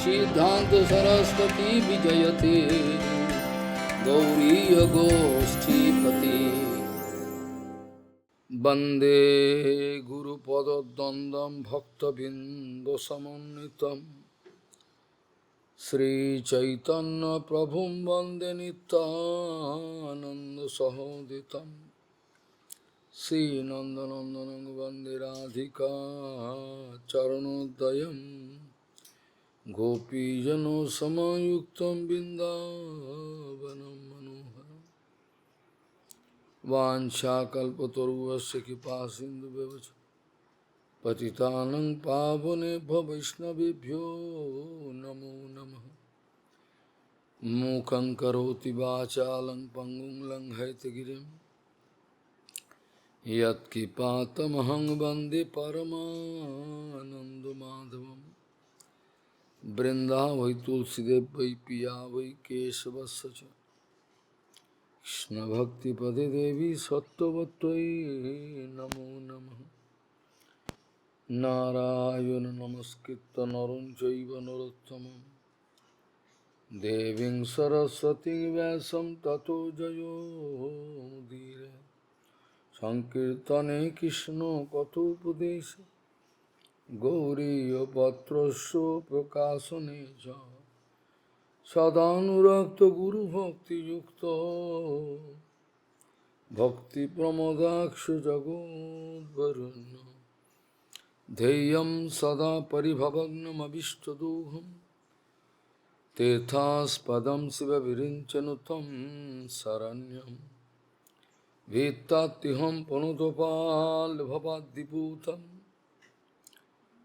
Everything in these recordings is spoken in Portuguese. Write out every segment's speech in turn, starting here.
सिद्धांत सरस्वती विजयते गौरी गोष्ठीपति वंदे गुरुपद्वंद्वं भक्तबिंदुसमन्वितं श्रीचैतन्य प्रभुं वंदे नित्यानंद सहोदितं श्रीनंदनंदनं वंदे राधिका चरणोदयं गोपीजनों समायुक्तं बिंदावनं मनोहरम् वाञ्छाकल्पतरुवस्य कृपा सिन्धुभ्यश्च पतितानं पावनेभ्यो वैष्णवेभ्यो नमो नमः मूकं करोति वाचालं पङ्गुं लङ्घयितगिरिं यत्किपातमहं वन्दे परमानन्दमाधवं वृन्दावै तुलसीदेव वै पिया वै केशवस्य च कृष्ण भक्ति पदे देवी सत्ववत्त्वयि नमो नमः नारायण नमस्कृत्य नरं चैव नरोत्तमं देवीं सरस्वतीं व्यासं ततो जयो मुदीरये संकीर्तने कृष्ण कथोपदेश गौरीयपत्रस्य प्रकाशने च सदानुरक्त गुरुभक्तियुक्तो भक्तिप्रमोदाक्ष जगोद्वरुण्य ध्येयं सदा परिभवग्नमभिष्टदोहं तीर्थास्पदं शिवविरिञ्चनुतं शरण्यं भीत्तात्युहं पुनुतपाल्भवाद्दिपूतं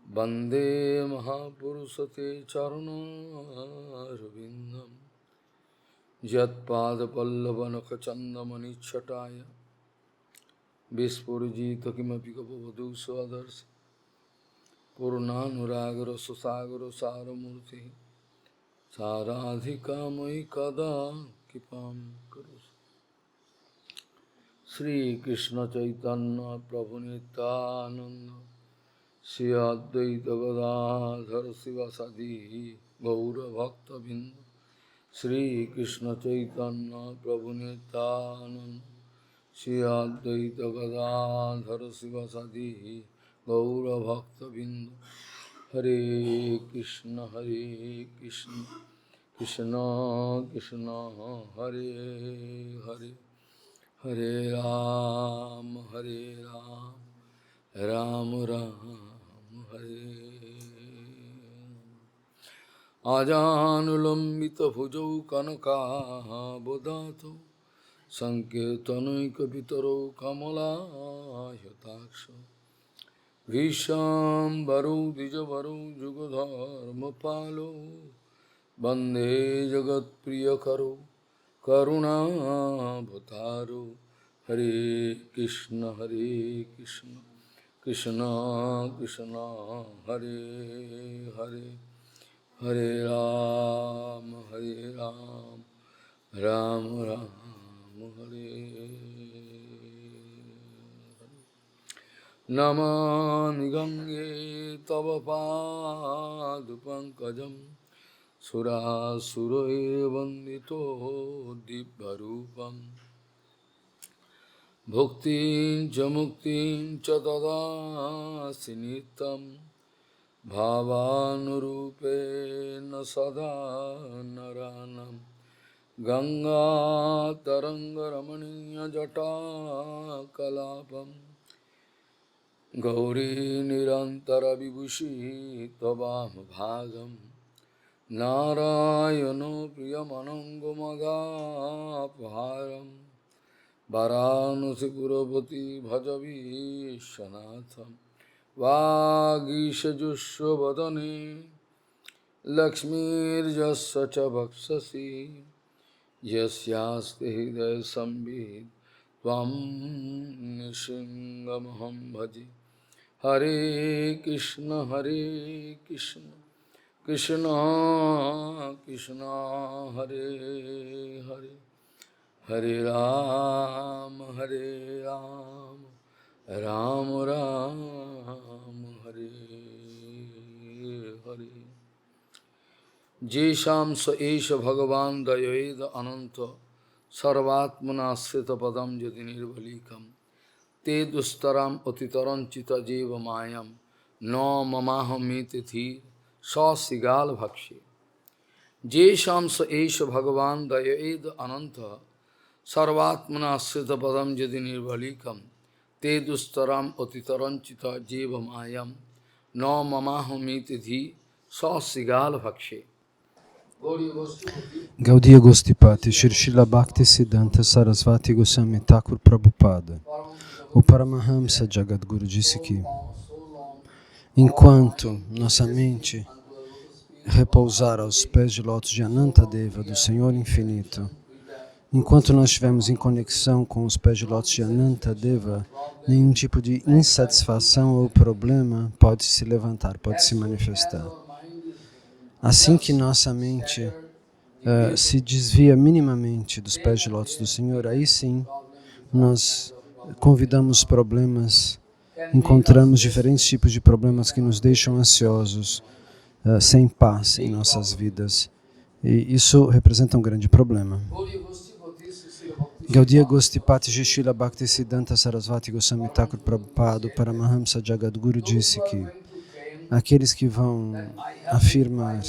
वन्दे महापुरुषते चरणारविन्दं यत्पादपल्लवनखचन्दमनिच्छटाय विस्फुरिजित किमपि गपवधू स्वदर्शि पूर्णानुरागर सुसागर सारमूर्ति साराधिका मयि कदा कृपां करोषि श्रीकृष्ण चैतन्य प्रभु नित्यानंद श्री अद्वैत गदाधर शिवासादि गौरभक्तबिंद श्रीकृष्ण चैतन्य प्रभु नित्यानंद श्री अद्वैत गदाधर शिवासादि गौरभक्तबिंद हरे कृष्ण कृष्ण कृष्ण हरे हरे हरे राम राम राम हरे आजानुलंबित भुजौ कनकाबदातो संकीर्तनैकपितरो कमलायताक्ष विश्वाम्बरो द्विजवरो जुगधर्मपालो वन्दे जगत्प्रियकरो करुणाभतारो हरे कृष्ण कृष्ण कृष्ण हरे हरे हरे राम राम राम हरे नमामि गंगे तव पादपङ्कजं सुरासुरैर्वन्दितो दिव्यरूपं भुक्तिं च मुक्तिं च ददासि नित्यं भावानुरूपेण सदा नरानं गङ्गातरङ्गरमणीयजटाकलापम् गौरी निरन्तरविभूषि त्ववामभागं नारायणो प्रियमनङ्गमदापहारं वाराणसीपुरपति भजवीशनाथं वागीशजुष्वदने लक्ष्मीर्यस्य च वक्षसि यस्यास्ति हृदयसंवित् त्वं नृसिंहमहं भजे हरे कृष्ण कृष्ण कृष्ण हरे हरे हरे राम राम राम हरे Hare Jesham sa esha Bhagavan dayaveda ananta sarvatmana srita padam jadi nirvalikam te dustaram atitaram chita jeva mayam no mamaham thir sa sigal bhakshi. Jesham sa esha Bhagavan dayaveda ananta sarvatmana srita padam jadi nirvalikam te dustaram atitaram chita jeva mayam no mamaham thir sa sigal bhakshi. Gaudiya Gostipati, Shri Srila Bhaktisiddhanta Sarasvati Goswami Thakur Prabhupada, o Paramahamsa Jagadguru disse que enquanto nossa mente repousar aos pés de lótus de Anantadeva, do Senhor Infinito, enquanto nós estivermos em conexão com os pés de lótus de Anantadeva, nenhum tipo de insatisfação ou problema pode se levantar, pode se manifestar. Assim que nossa mente se desvia minimamente dos pés de lótus do Senhor, aí sim nós convidamos problemas, encontramos diferentes tipos de problemas que nos deixam ansiosos, sem paz em nossas vidas. E isso representa um grande problema. Gaudiya Gostipati Srila Bhaktisiddhanta Sarasvati Goswami Thakur Prabhupada, Paramahamsa Jagadguru, disse que aqueles que vão afirmar: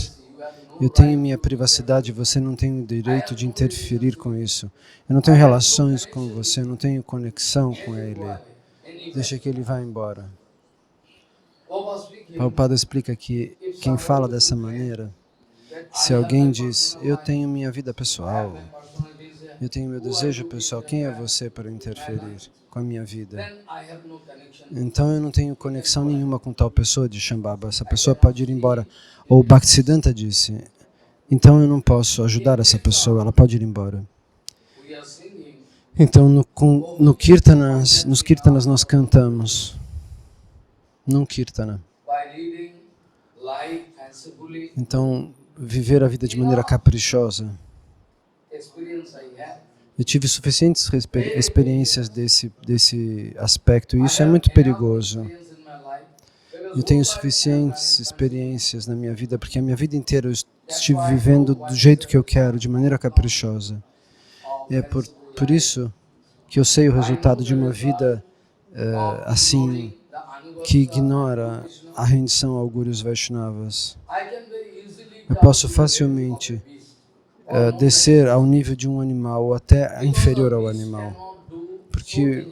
eu tenho minha privacidade, você não tem o direito de interferir com isso. Eu não tenho relações com você, eu não tenho conexão com ele. Deixa que ele vá embora. Prabhupada explica que quem fala dessa maneira, se alguém diz: eu tenho minha vida pessoal, eu tenho meu desejo pessoal, quem é você para interferir com a minha vida? Então eu não tenho conexão nenhuma com tal pessoa de Shambhava, essa pessoa pode ir embora. Ou Bhaktisiddhanta disse: então eu não posso ajudar essa pessoa, ela pode ir embora. Então nos kirtanas nós cantamos, num kirtana. Então, viver a vida de maneira caprichosa. Eu tive suficientes experiências desse aspecto e isso é muito perigoso. Eu tenho suficientes experiências na minha vida porque a minha vida inteira eu estive vivendo do jeito que eu quero, de maneira caprichosa. É por isso que eu sei o resultado de uma vida assim, que ignora a rendição ao Gurus Vaishnavas. Eu posso facilmente descer ao nível de um animal ou até inferior ao animal, porque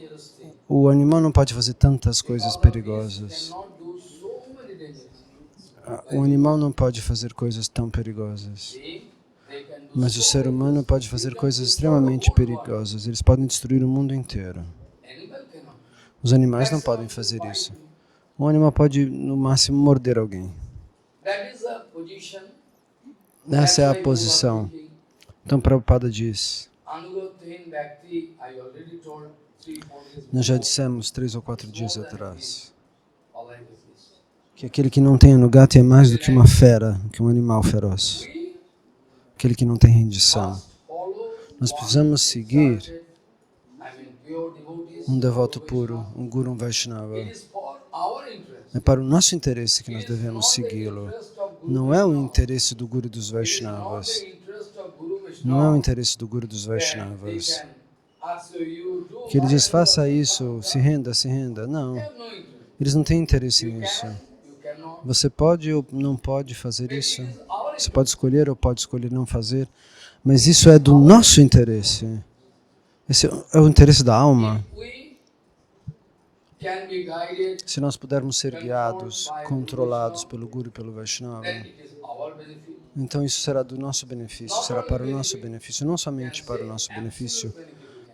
o animal não pode fazer tantas coisas perigosas. O animal não pode fazer coisas tão perigosas, mas o ser humano pode fazer coisas extremamente perigosas. Eles podem destruir o mundo inteiro. Os animais não podem fazer isso. Um animal pode, no máximo, morder alguém. Essa é a posição. Então, Prabhupada diz, nós já dissemos 3 ou 4 dias atrás, que aquele que não tem anugati é mais do que uma fera, que um animal feroz. Aquele que não tem rendição. Nós precisamos seguir um devoto puro, um Guru, um Vaishnava. É para o nosso interesse que nós devemos segui-lo. Não é o interesse do Guru dos Vaishnavas. Não é o interesse do Guru dos Vaishnavas. Que ele diz, faça isso, se renda, se renda. Não. Eles não têm interesse nisso. Você pode ou não pode fazer isso. Você pode escolher ou pode escolher não fazer. Mas isso é do nosso interesse. Esse é o interesse da alma. Se nós pudermos ser guiados, controlados pelo Guru e pelo Vaishnava, então isso será do nosso benefício, será para o nosso benefício, não somente para o nosso benefício.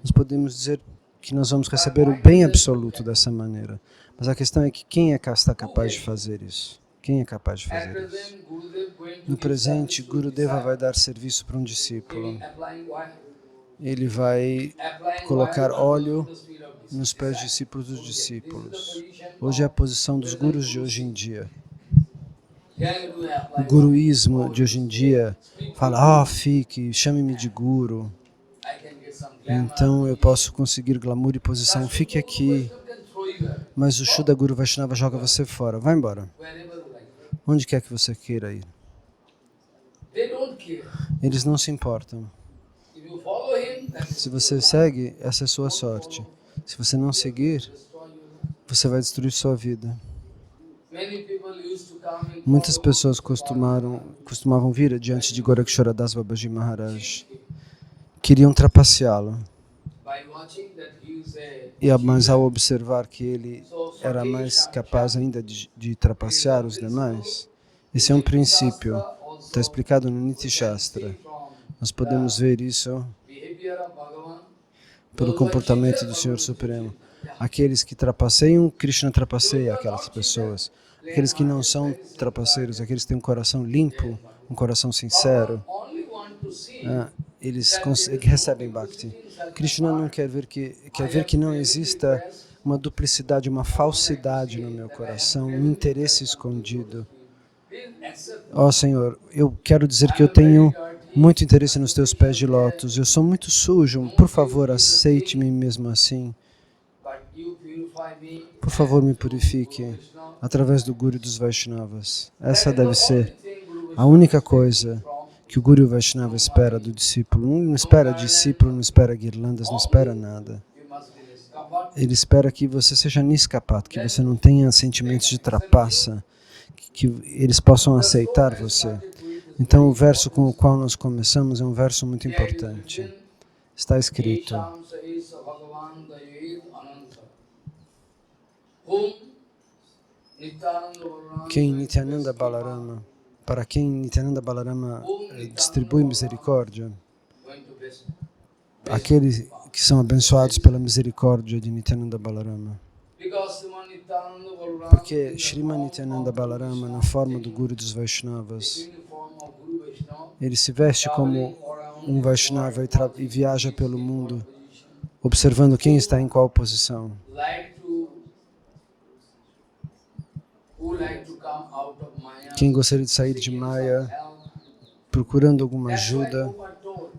Nós podemos dizer que nós vamos receber o bem absoluto dessa maneira. Mas a questão é que quem está capaz de fazer isso? Quem é capaz de fazer isso? No presente, Gurudeva vai dar serviço para um discípulo. Ele vai colocar óleo nos pés discípulos dos discípulos. Hoje é a posição dos gurus de hoje em dia. O guruísmo de hoje em dia fala, fique, chame-me de guru. Então eu posso conseguir glamour e posição, fique aqui. Mas o Shuddha Guru Vaishnava joga você fora, vai embora. Onde quer que você queira ir. Eles não se importam. If you follow him, then Se você segue, essa é a sua sorte. Se você não seguir, você vai destruir sua vida. many people used to come and Muitas follow pessoas costumavam vir diante de Goraksharadas Babaji Maharaj. Queriam trapaceá-lo. by watching that he is Mas ao observar que ele era mais capaz ainda de trapacear os demais, esse é um princípio. Está explicado no Niti Shastra. Nós podemos ver isso behavior of Bhagavan. pelo comportamento do Senhor Supremo. Aqueles que trapaceiam, Krishna trapaceia aquelas pessoas. Aqueles que não são trapaceiros, aqueles que têm um coração limpo, um coração sincero, Only want to see eles recebem Bhakti. Krishna não quer ver que não exista uma duplicidade, uma falsidade no meu coração, um interesse escondido. Ó Senhor, eu quero dizer que eu tenho muito interesse nos teus pés de lótus. Eu sou muito sujo. Por favor, aceite-me mesmo assim. but you purify me. Por favor, me purifique através do Guru e dos Vaishnavas. Essa deve ser a única coisa que o Guru e o Vaishnava espera do discípulo. Não espera discípulo, não espera guirlandas, não espera nada. You must be discovered. Ele espera que você seja niskapat, que você não tenha sentimentos de trapaça, que eles possam aceitar você. Então, o verso com o qual nós começamos é um verso muito importante. Está escrito: quem Nityananda Balarama, para quem Nityananda Balarama distribui misericórdia, aqueles que são abençoados pela misericórdia de Nityananda Balarama. Porque Sriman Nityananda Balarama, na forma do Guru dos Vaishnavas, ele se veste como um Vaishnava e viaja pelo mundo, observando quem está em qual posição. Quem gostaria de sair de Maya, procurando alguma ajuda.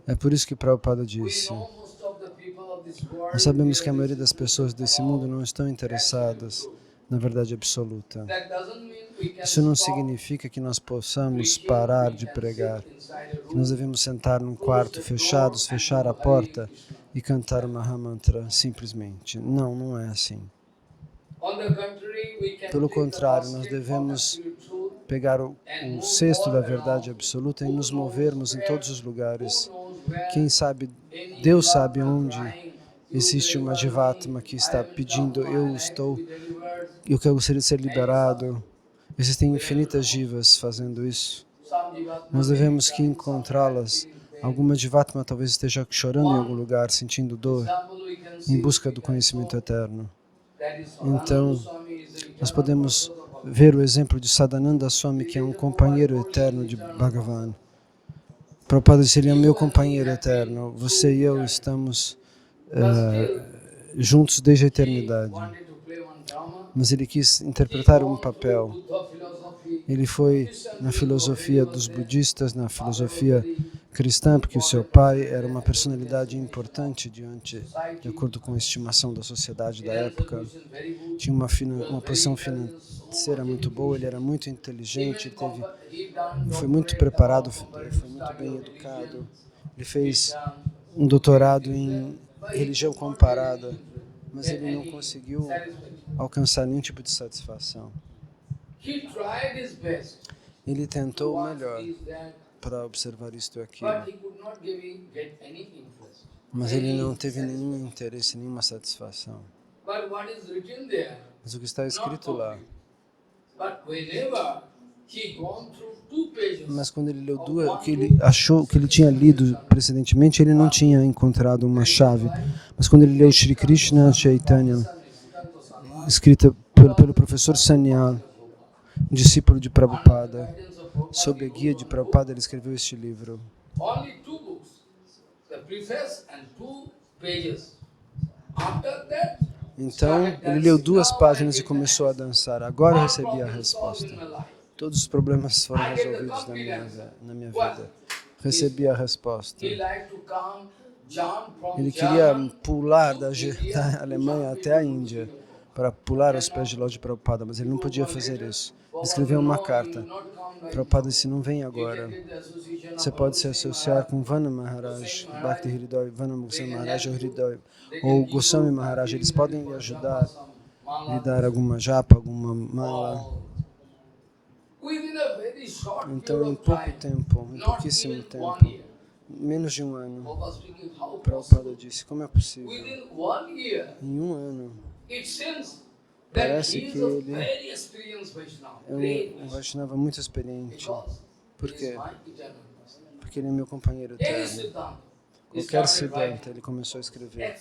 É por isso que Prabhupada disse: nós sabemos que a maioria das pessoas desse mundo não estão interessadas na verdade absoluta. Isso não significa que nós possamos parar de pregar, que nós devemos sentar num quarto fechados, fechar a porta e cantar o Mahamantra simplesmente. Não, não é assim. Pelo contrário, nós devemos pegar o cesto da verdade absoluta e nos movermos em todos os lugares. Quem sabe, Deus sabe onde existe uma Jivatma que está pedindo: eu gostaria de ser liberado. Existem infinitas Jivas fazendo isso. Nós devemos que encontrá-las. Alguma Jivatma talvez esteja chorando em algum lugar, sentindo dor, em busca do conhecimento eterno. Então, nós podemos ver o exemplo de Sadananda Swami, que é um companheiro eterno de Bhagavan. Prabhupada seria meu companheiro eterno. Você e eu estamos juntos desde a eternidade. Mas ele quis interpretar um papel. Ele foi na filosofia dos budistas, na filosofia cristã, porque o seu pai era uma personalidade importante de acordo com a estimação da sociedade da época. Tinha uma posição financeira muito boa, ele era muito inteligente, foi muito preparado, foi muito bem educado. Ele fez um doutorado em religião comparada, mas ele não conseguiu alcançar nenhum tipo de satisfação. Ele tentou o melhor para observar isto e aquilo, mas ele não teve nenhum interesse, nenhuma satisfação. Mas o que está escrito lá? Mas quando ele leu o que ele achou, o que ele tinha lido precedentemente, ele não tinha encontrado uma chave. Mas quando ele leu Shri Krishna Chaitanya, escrita pelo professor Sanyal, um discípulo de Prabhupada, sob a guia de Prabhupada, ele escreveu este livro. Então, ele leu 2 páginas e começou a dançar. Agora eu recebi a resposta. Todos os problemas foram resolvidos na minha vida. Recebi a resposta. Ele queria pular da Alemanha até a Índia para pular aos pés de Lord Prabhupada, mas ele não podia fazer isso. Ele escreveu uma carta: Prabhupada disse, não vem agora. Você pode se associar com Vana Maharaj, Bhakti Hridaya, Vana Goswami Maharaj ou Hridaya, ou Goswami Maharaj. Eles podem lhe ajudar, lhe dar alguma japa, alguma mala. Então, em pouco tempo, em pouquíssimo tempo, menos de um ano, Prabhupada disse, como é possível? Em um ano, parece que ele é um Vaishnava muito experiente. Por quê? Porque ele é meu companheiro eterno. Qualquer Siddhanta, ele começou a escrever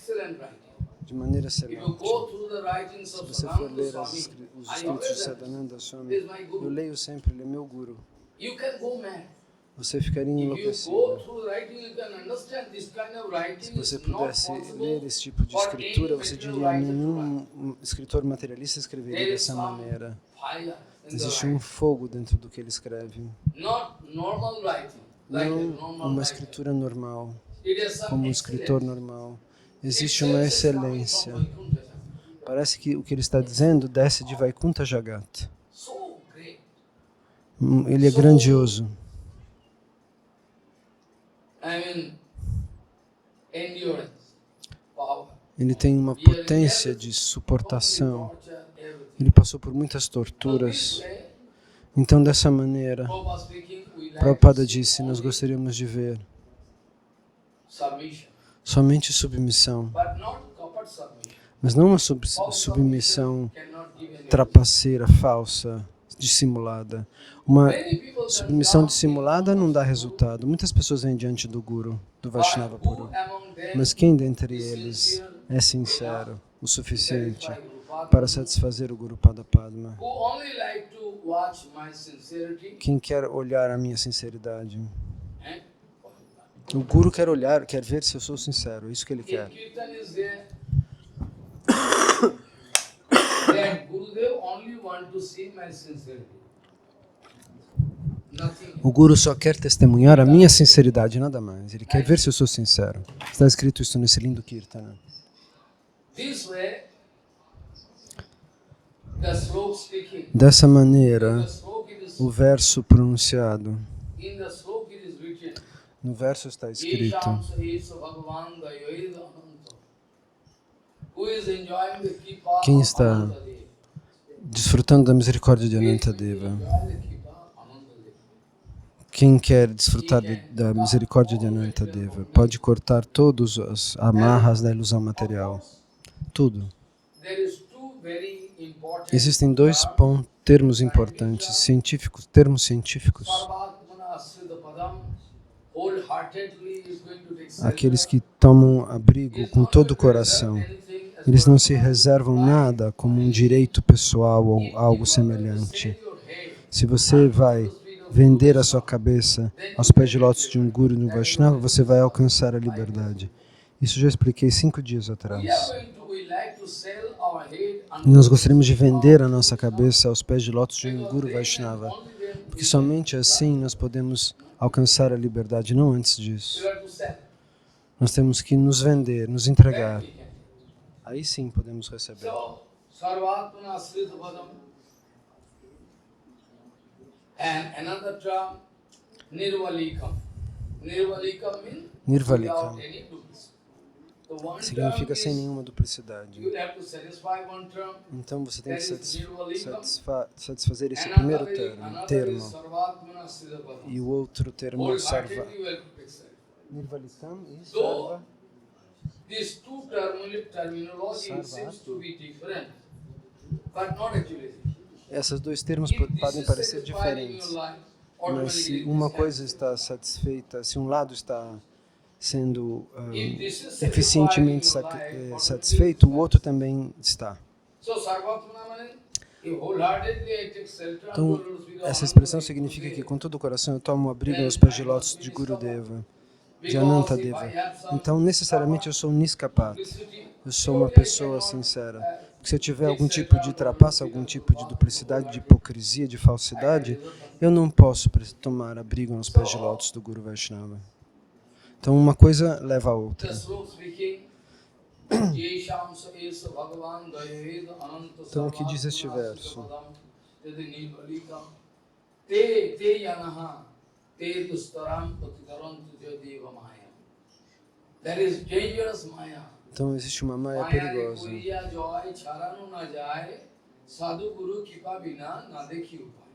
de maneira excelente. Se você for ler os escritos de Sadananda Swami, eu leio sempre, ele é meu guru. Você ficaria enlouquecido. Se você pudesse ler esse tipo de escritura, você diria nenhum escritor materialista escreveria dessa maneira. Existe um fogo dentro do que ele escreve. Não uma escritura normal, como um escritor normal. Existe uma excelência. Parece que o que ele está dizendo desce de Vaikuntha Jagat. Ele é grandioso. Ele tem uma potência de suportação. Ele passou por muitas torturas. Então, dessa maneira, Prabhupada disse, nós gostaríamos de ver somente submissão, mas não uma submissão trapaceira, falsa, dissimulada. Uma submissão dissimulada não dá resultado. Muitas pessoas vêm diante do Guru, do Vaishnava Puro, mas quem dentre eles é sincero o suficiente para satisfazer o Guru Pada Padma? Quem quer olhar a minha sinceridade? O Guru quer olhar, quer ver se eu sou sincero, é isso que ele quer. O Guru só quer testemunhar a minha sinceridade, nada mais. Ele quer ver se eu sou sincero. Está escrito isso nesse lindo Kirtana. Dessa maneira, o verso pronunciado, no verso está escrito, quem está desfrutando da misericórdia de Anantadeva? Quem quer desfrutar da misericórdia de Anantadeva pode cortar todas as amarras da ilusão material. Tudo. Existem dois termos importantes, termos científicos. Aqueles que tomam abrigo com todo o coração. Eles não se reservam nada como um direito pessoal ou algo semelhante. Se você vai vender a sua cabeça aos pés de lótus de um Guru e de um Vaishnava, você vai alcançar a liberdade. Isso já expliquei 5 dias atrás. Nós gostaríamos de vender a nossa cabeça aos pés de lótus de um Guru Vaishnava, porque somente assim nós podemos alcançar a liberdade, não antes disso. Nós temos que nos vender, nos entregar. Aí sim podemos receber. Nirvalikam significa sem nenhuma duplicidade. Então você tem que satisfazer esse primeiro termo. E o outro termo é sarva. Nirvalikam e sarva. Esses dois termos podem parecer diferentes, mas se uma coisa está satisfeita, se um lado está sendo eficientemente satisfeito, o outro também está. Então, essa expressão significa que com todo o coração eu tomo abrigo nos pés de lótus de Gurudeva, de Anantadeva. Então, necessariamente eu sou Niskapat, eu sou uma pessoa sincera. Porque se eu tiver algum tipo de trapaça, algum tipo de duplicidade, de hipocrisia, de falsidade, eu não posso tomar abrigo nos pés de lótus do Guru Vaishnava. Então, uma coisa leva a outra. Então, o que diz este verso? te yanaha, te dustaram patitarantu jadeva maya. That is dangerous maya. Então existe uma Maya Maya re perigosa. kuriya joy charanu na jai, sadhu guru kipa bina na dekhi upai.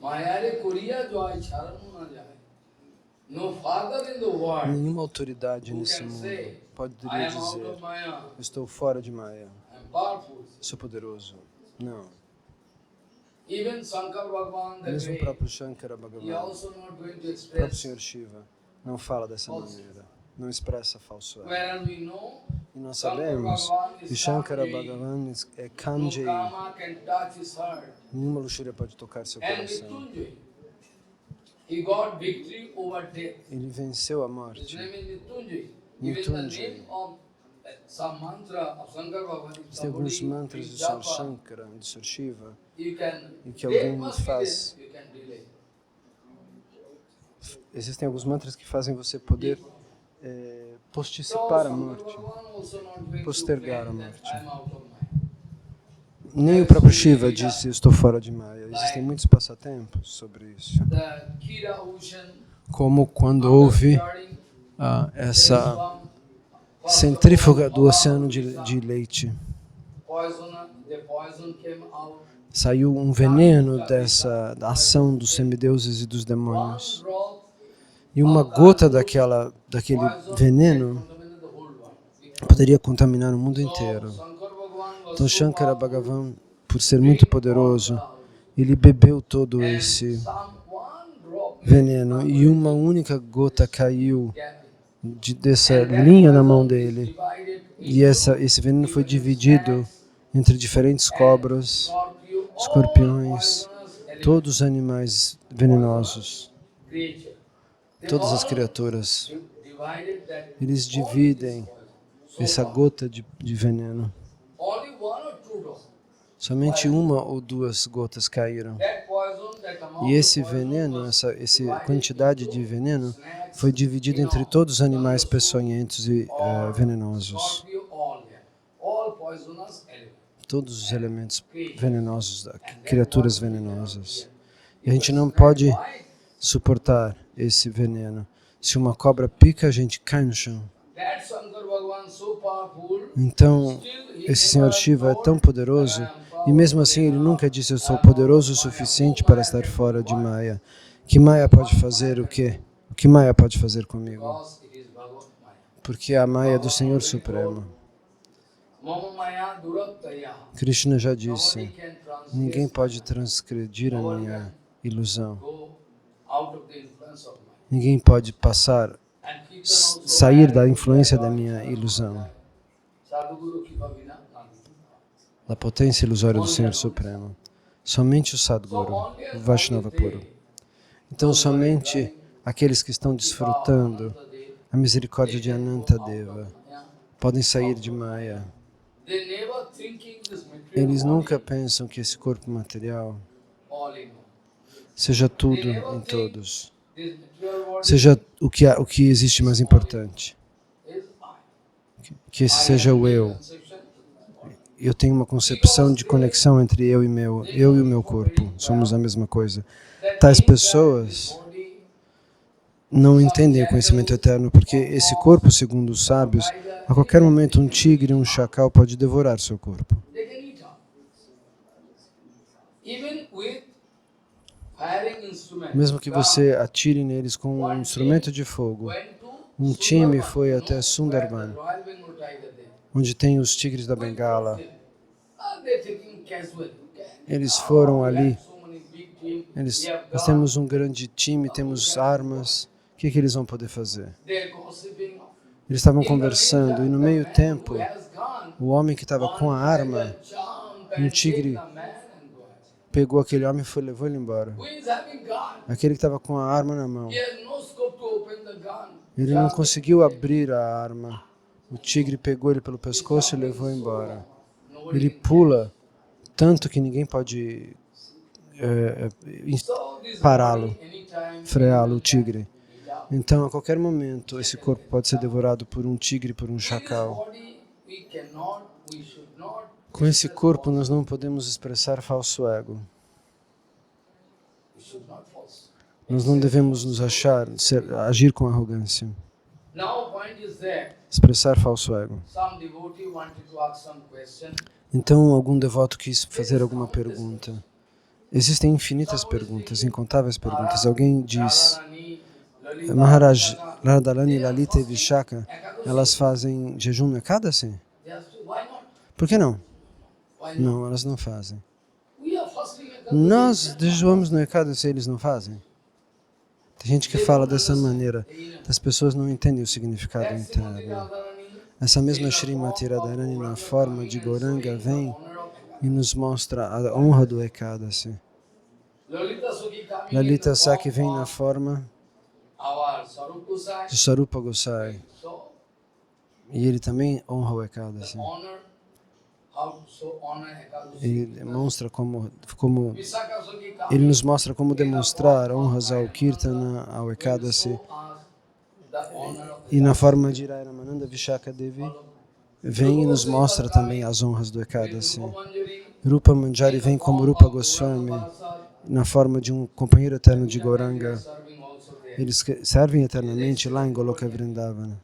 Maya re kuriya joy charanu na jai. No father in the world Nenhuma autoridade who nesse can mundo say, I poderia am out dizer: of Maya, eu estou fora de Maya, I am powerful. sou poderoso. Não. Even Shankar Bhagavan, the Mesmo o great, próprio Shankara he Bhagavan, also not going to o próprio express. Senhor Shiva, não fala dessa maneira, não expressa falso ego. Whereas we know, E nós Shankar sabemos Bhagavan que is Shankara Kamjai. Bhagavan é No Kamjai, Kama can touch his heart. nenhuma luxúria pode tocar seu And coração. Mrityunjay, he got victory over death. Ele venceu a His morte. name is Mrityunjay. Even the Mrityunjay. name of some mantra of Shankar Bhagavan, if Tem alguns somebody mantras do is Sr. japa, Shankara, do Sr. Shiva, you can, e que death alguém must be faz. there, you can delay. Existem alguns mantras que fazem você poder So posticipar a Shankar morte, Bhagavan also not going to postergar a claim that morte. I am out of mind. Nem o próprio Shiva disse: eu estou fora de Maya. Existem muitos passatempos sobre isso. The Kira Ocean, Como quando houve starting essa from centrífuga do oceano de leite. poison, the poison came out. Saiu um veneno dessa ação dos semideuses e dos One demônios. drop E uma gota daquele veneno contaminated the whole world. poderia contaminar o mundo inteiro. Shankar Bhagavan was Então so Shankara powerful, Bhagavan, por ser muito poderoso, ele bebeu todo esse some one drop veneno e uma única gota caiu gap. dessa linha na mão dele. Divided E esse veneno foi dividido entre diferentes cobras, scorpio, escorpiões, poisonous element, todos os animais venenosos, creature. They todas as all criaturas. divided that Eles dividem essa gota de veneno. only one or two drops. Somente uma ou duas gotas caíram. That poison, that amount E esse of poison veneno, was essa quantidade de veneno foi dividida entre todos os animais peçonhentos e venenosos. scorpio, all there. All poisonous element. Todos os elementos venenosos, criaturas venenosas. E a gente não pode suportar esse veneno. Se uma cobra pica, a gente cai no chão. That Shankar Bhagavan so powerful, Então, esse Senhor Shiva é tão poderoso, e mesmo assim ele nunca disse: eu sou poderoso o suficiente para estar fora de Maya. Que Maya pode fazer o quê? O que Maya pode fazer comigo? because it is Bhagavad Maya. Porque a Maya é do Senhor Supremo. Mama Maya Durattaya. Krishna já Nobody disse: can ninguém pode transgredir a minha ilusão. go out of the influence of Maya. Ninguém pode passar, And Kirtan also sair da influência da minha ilusão, Sadhguru Kipa Vina Nandi. da potência ilusória do Senhor Supremo. Somente o Sadguru, o Vaishnava puro. Então, somente aqueles que estão desfrutando a misericórdia de Anantadeva podem sair de Maya. They never thinking this material Eles body nunca pensam que esse corpo material all in all. seja tudo em todos, This material body seja o que existe mais importante, is I. que esse seja o eu. Conception. Eu tenho uma concepção de conexão entre eu e o meu corpo, somos a mesma coisa. Tais pessoas Body, não entendem o conhecimento eterno, porque esse corpo, segundo os sábios, a qualquer momento um tigre, um chacal pode devorar seu corpo. they can eat up. Even with firing instrument. Mesmo que você atire neles com um instrumento de fogo. Went to Um time Sundarban, foi no? até Sundarban, Royal Bengal tiger there. onde tem os tigres da Bengala. They're taking casually. Eles foram ali. So many big team. Nós We have temos um grande time, temos armas. O que eles vão poder fazer? They're gossiping. Eles estavam conversando e no meio tempo, Who has gone? o homem que estava com a arma Um tigre pegou aquele homem e levou ele embora. Who is having gun? Aquele que estava com a arma na mão. He has no scope to open the gun. Ele não conseguiu abrir a arma. O tigre pegou ele pelo pescoço e levou embora. Ele pula tanto que ninguém pode So this pará-lo, body, anytime, freá-lo, o tigre. Então, a qualquer momento, esse corpo pode ser devorado por um tigre, por um with this chacal. body, we should not Com esse corpo, nós não podemos expressar falso ego. should not false. Nós não devemos nos achar, agir com arrogância, Now point is there. expressar falso ego. Some devotee wanted to ask some question. Então, algum devoto quis fazer alguma pergunta. Existem infinitas perguntas, incontáveis perguntas. Alguém diz, Radharani, Lalita, Maharaj, Radharani, Lalita e Vishaka, elas fazem jejum no Ekadasi? they asked, why not? Por que não? Why not? Não, elas não fazem. We are fasting Ekadasi. Nós jejuamos no Ekadasi e eles não fazem? Tem gente que fala dessa maneira. As pessoas não entendem o significado interno. Essa mesma Srimati Radharani, na forma de Gauranga, vem e nos mostra a honra do Ekadasi. Lalita Saki vem na forma de Sarupa Gosai. E ele também honra o Ekadasi. Ele demonstra como ele nos mostra como demonstrar honras ao Kirtana, ao Ekadasi. E na forma de Rai Ramananda, Vishaka Devi vem e nos mostra também as honras do Ekadasi. Rupa Manjari vem como Rupa Goswami, na forma de um companheiro eterno de Gauranga. Eles servem eternamente lá em Goloka Vrindavana.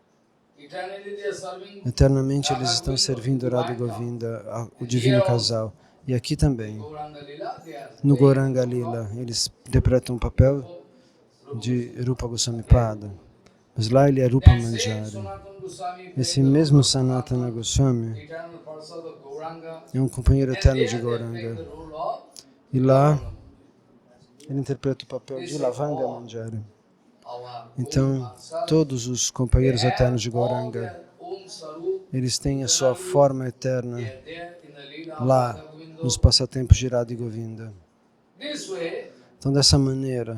Eternamente eles estão servindo Radha Govinda, o divino casal. E aqui também, no Gauranga Lila, eles interpretam o papel de Rupa Goswami Pada. Mas lá ele é Rupa Manjari. Esse mesmo Sanatana Goswami é um companheiro eterno de Gauranga. E lá ele interpreta o papel de Lavanga Manjari. Então, todos os companheiros eternos de Gauranga, eles têm a sua forma eterna lá nos passatempos de Radha e Govinda. Então, dessa maneira,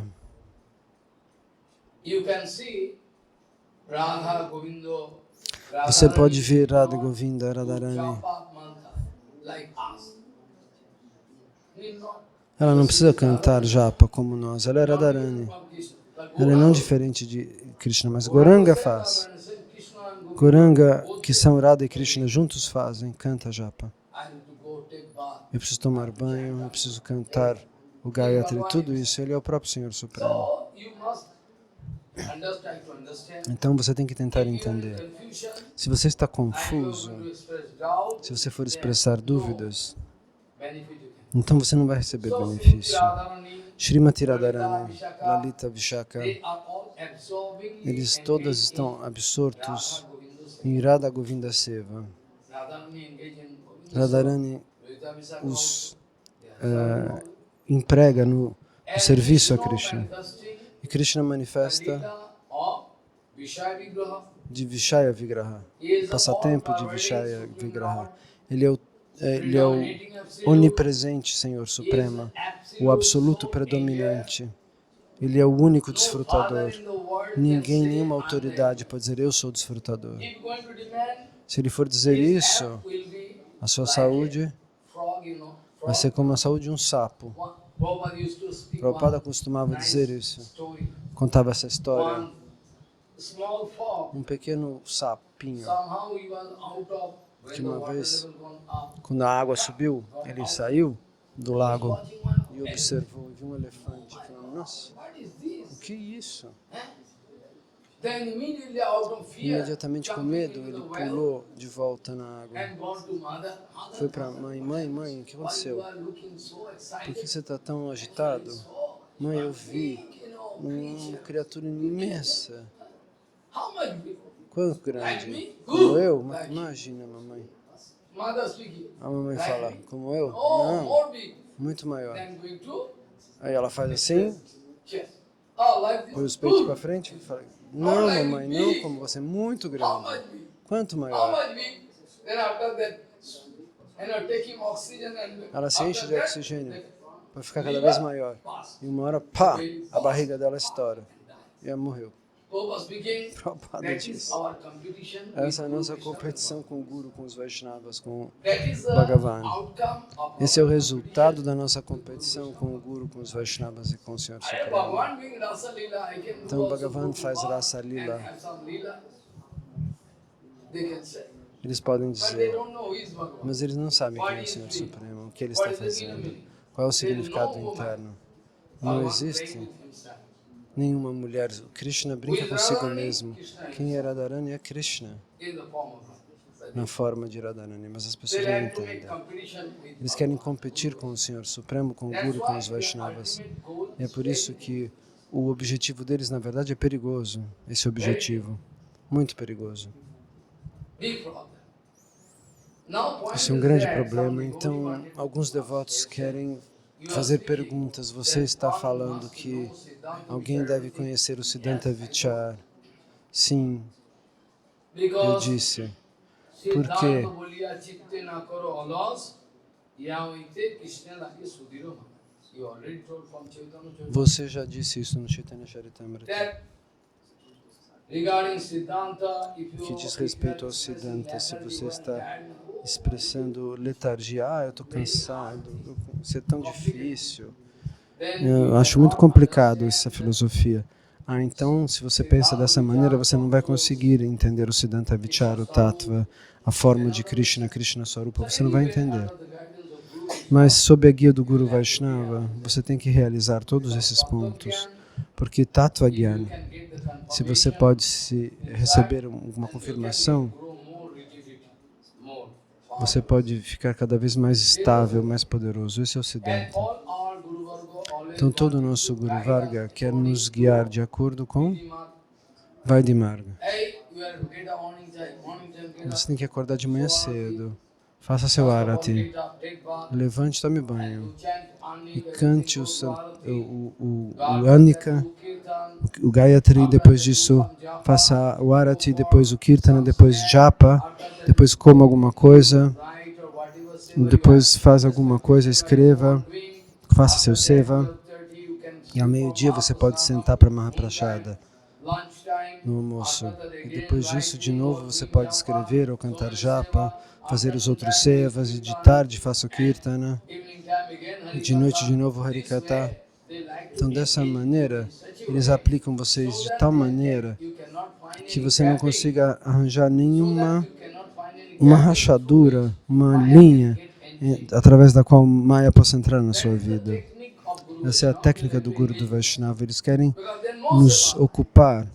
você pode ver Radha Govinda, Radharani. Ela não precisa cantar japa como nós, ela é Radharani. Ela é não diferente de Krishna, mas Gauranga faz. Gauranga, que são Radha e Krishna juntos fazem, canta japa. Eu preciso tomar banho, eu preciso cantar o Gayatri, tudo isso, ele é o próprio Senhor Supremo. Então você tem que tentar entender. Se você está confuso, se você for expressar dúvidas, então você não vai receber benefício. Srimati Radharani, Lalita Vishaka, eles todos estão absortos em Radha Govinda Seva. Radharani os emprega no serviço a Krishna. E Krishna manifesta de Vishaya Vigraha, passatempo de Vishaya Vigraha. Ele é o onipresente Senhor Supremo, o absoluto predominante. Ele é o único desfrutador. Ninguém, nenhuma autoridade pode dizer, eu sou desfrutador. Se ele for dizer isso, a sua saúde vai ser como a saúde de um sapo. Prabhupada costumava dizer isso, contava essa história. Um pequeno sapinho, que uma vez, quando a água subiu, ele saiu do lago e observou, viu um elefante, falou, nossa, o que é isso? Imediatamente com medo, ele pulou de volta na água. Foi para a mãe, mãe, o que aconteceu? Por que você está tão agitado? Mãe, eu vi uma criatura imensa. Quanto grande? Como eu? Imagina, mamãe. A mamãe fala, como eu? Não, muito maior. Aí ela faz assim, põe os peitos para frente e fala, não, mamãe, não como você, muito grande. Quanto maior? Ela se enche de oxigênio para ficar cada vez maior. E uma hora, pá, a barriga dela estoura. E ela morreu. Prabhupada disse, essa é a nossa competição com o Guru, com os Vaishnavas, com Bhagavan. Esse é o resultado da nossa competição com o Guru, com os Vaishnavas e com o Senhor Supremo. Então Bhagavan faz Rasa Lila. Eles podem dizer, mas eles não sabem quem é o Senhor Supremo, o que ele está fazendo, qual é o significado interno. Não existe nenhuma mulher. Krishna brinca consigo mesmo. Quem é Radharani é Krishna, na forma de Radharani, mas as pessoas não entendem. Eles querem competir com o Senhor Supremo, com o Guru, com os Vaishnavas. E é por isso que o objetivo deles, na verdade, é perigoso. Esse objetivo, muito perigoso. Esse é um grande problema. Então, alguns devotos querem fazer perguntas. Você está falando que alguém deve conhecer o Siddhanta Vichar? Sim, eu disse. Por quê? Você já disse isso no Chaitanya Charitamrita. O que diz respeito ao Siddhanta, se você está expressando letargia, eu estou cansado, isso é tão difícil. Eu acho muito complicado essa filosofia. Então, se você pensa dessa maneira, você não vai conseguir entender o Siddhanta Vichara, o Tattva, a forma de Krishna, Krishna Swarupa, você não vai entender. Mas, sob a guia do Guru Vaishnava, você tem que realizar todos esses pontos, porque Tattva Gyan, se você pode receber uma confirmação, você pode ficar cada vez mais estável, mais poderoso. Esse é o Siddhanta. Então, todo o nosso Guru Varga quer nos guiar de acordo com Vaidhi-marga. Você tem que acordar de manhã cedo, faça seu arati, levante, tome banho e cante o Anika, o Gayatri, depois disso faça o arati, depois o Kirtana, depois japa, depois coma alguma coisa, depois faz alguma coisa, escreva, faça seu seva. E ao meio-dia você pode sentar para Mahaprasada no almoço. E depois disso, de novo, você pode escrever ou cantar japa, fazer os outros sevas, e de tarde faça o kirtana, e de noite de novo Harikata. Então, dessa maneira, eles aplicam vocês de tal maneira que você não consiga arranjar nenhuma rachadura, uma linha através da qual Maya possa entrar na sua vida. Essa é a técnica do Guru do Vaishnava. Eles querem nos ocupar.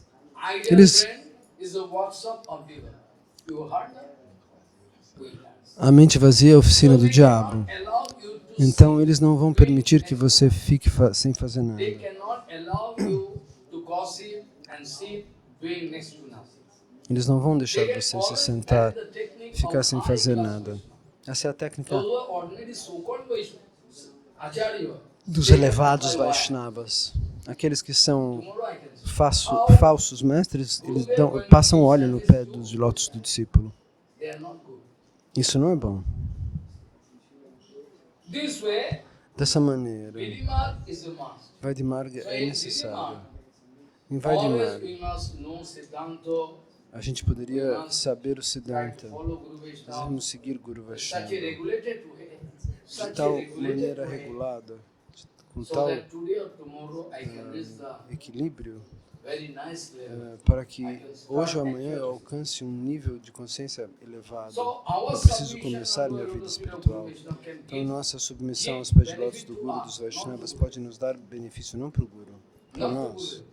A mente vazia é a oficina do diabo. Então, eles não vão permitir que você fique sem fazer nada. Eles não vão deixar você se sentar e ficar sem fazer nada. Essa é a técnica dos elevados Vaishnavas. Aqueles que são falsos mestres, eles passam óleo no pé dos lótus do discípulo. Isso não é bom. Dessa maneira, Vaidhi-marga é necessário. Em Vaidhi-marga, a gente poderia saber o Siddhanta, devemos seguir Guru Vaishnava de tal maneira regulada, com tal equilíbrio, para que hoje ou amanhã eu alcance um nível de consciência elevado. Eu preciso começar minha vida espiritual. Então, nossa submissão aos pés de lótus do Guru dos Vaishnavas pode nos dar benefício, não para o Guru, para nós.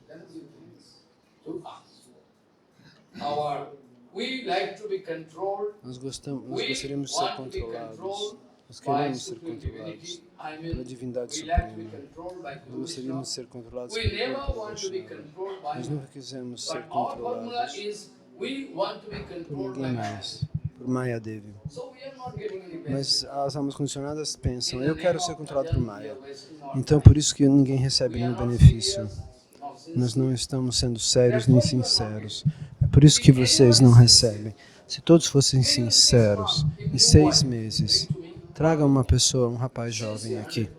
Nós gostaríamos de ser controlados. Nós queremos ser controlados pela divindade suprema. Nós gostaríamos de ser controlados pelo Guru Vaishnava. Nós nunca quisemos ser controlados por ninguém mais, por Maya Devi. Mas as almas condicionadas pensam, eu quero ser controlado por Maya. Então, por isso que ninguém recebe nenhum benefício. Nós não estamos sendo sérios nem sinceros. É por isso que vocês não recebem. Se todos fossem sinceros, em 6 meses, traga uma pessoa, um rapaz jovem aqui,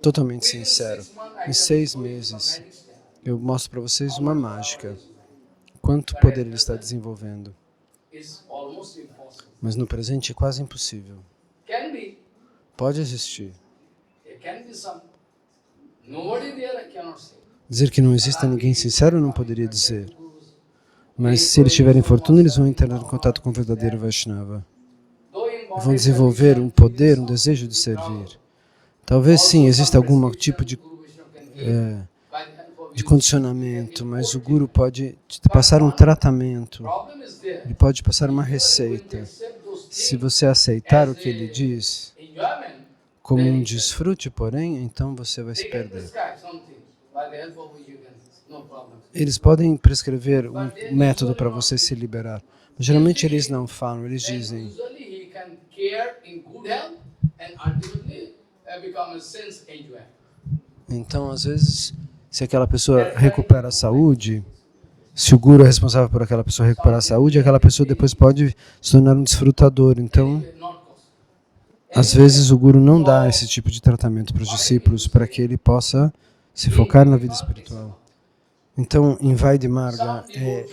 totalmente sincero. Em 6 meses, eu mostro para vocês uma mágica. Quanto poder ele está desenvolvendo. Mas no presente é quase impossível. Pode existir. Dizer que não exista ninguém sincero, eu não poderia dizer. Mas se eles tiverem fortuna, eles vão entrar em contato com o verdadeiro Vaishnava. Vão desenvolver um poder, um desejo de servir. Talvez sim, exista algum tipo de de condicionamento, mas o Guru pode te passar um tratamento, ele pode passar uma receita. Se você aceitar o que ele diz como um desfrute, porém, então você vai se perder. Eles podem prescrever um método para você se liberar, mas geralmente eles não falam, eles dizem. Então, às vezes, se aquela pessoa recupera a saúde, se o Guru é responsável por aquela pessoa recuperar a saúde, aquela pessoa depois pode se tornar um desfrutador. Então, às vezes o Guru não dá esse tipo de tratamento para os discípulos para que ele possa se focar na vida espiritual. Então, em Vaidhi Marga é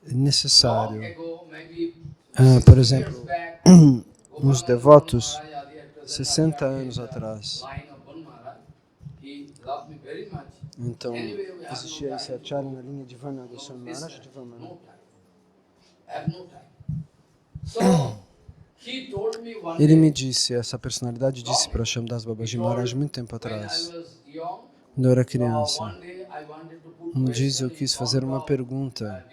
necessário, por exemplo, uns devotos, 60 anos atrás, então, existia esse acharya na linha de Vana Goswami Maharaj de Vamana. Ele me disse, essa personalidade disse para Shyamdas Babaji Maharaj muito tempo atrás, quando eu era criança. Um dia eu quis fazer uma pergunta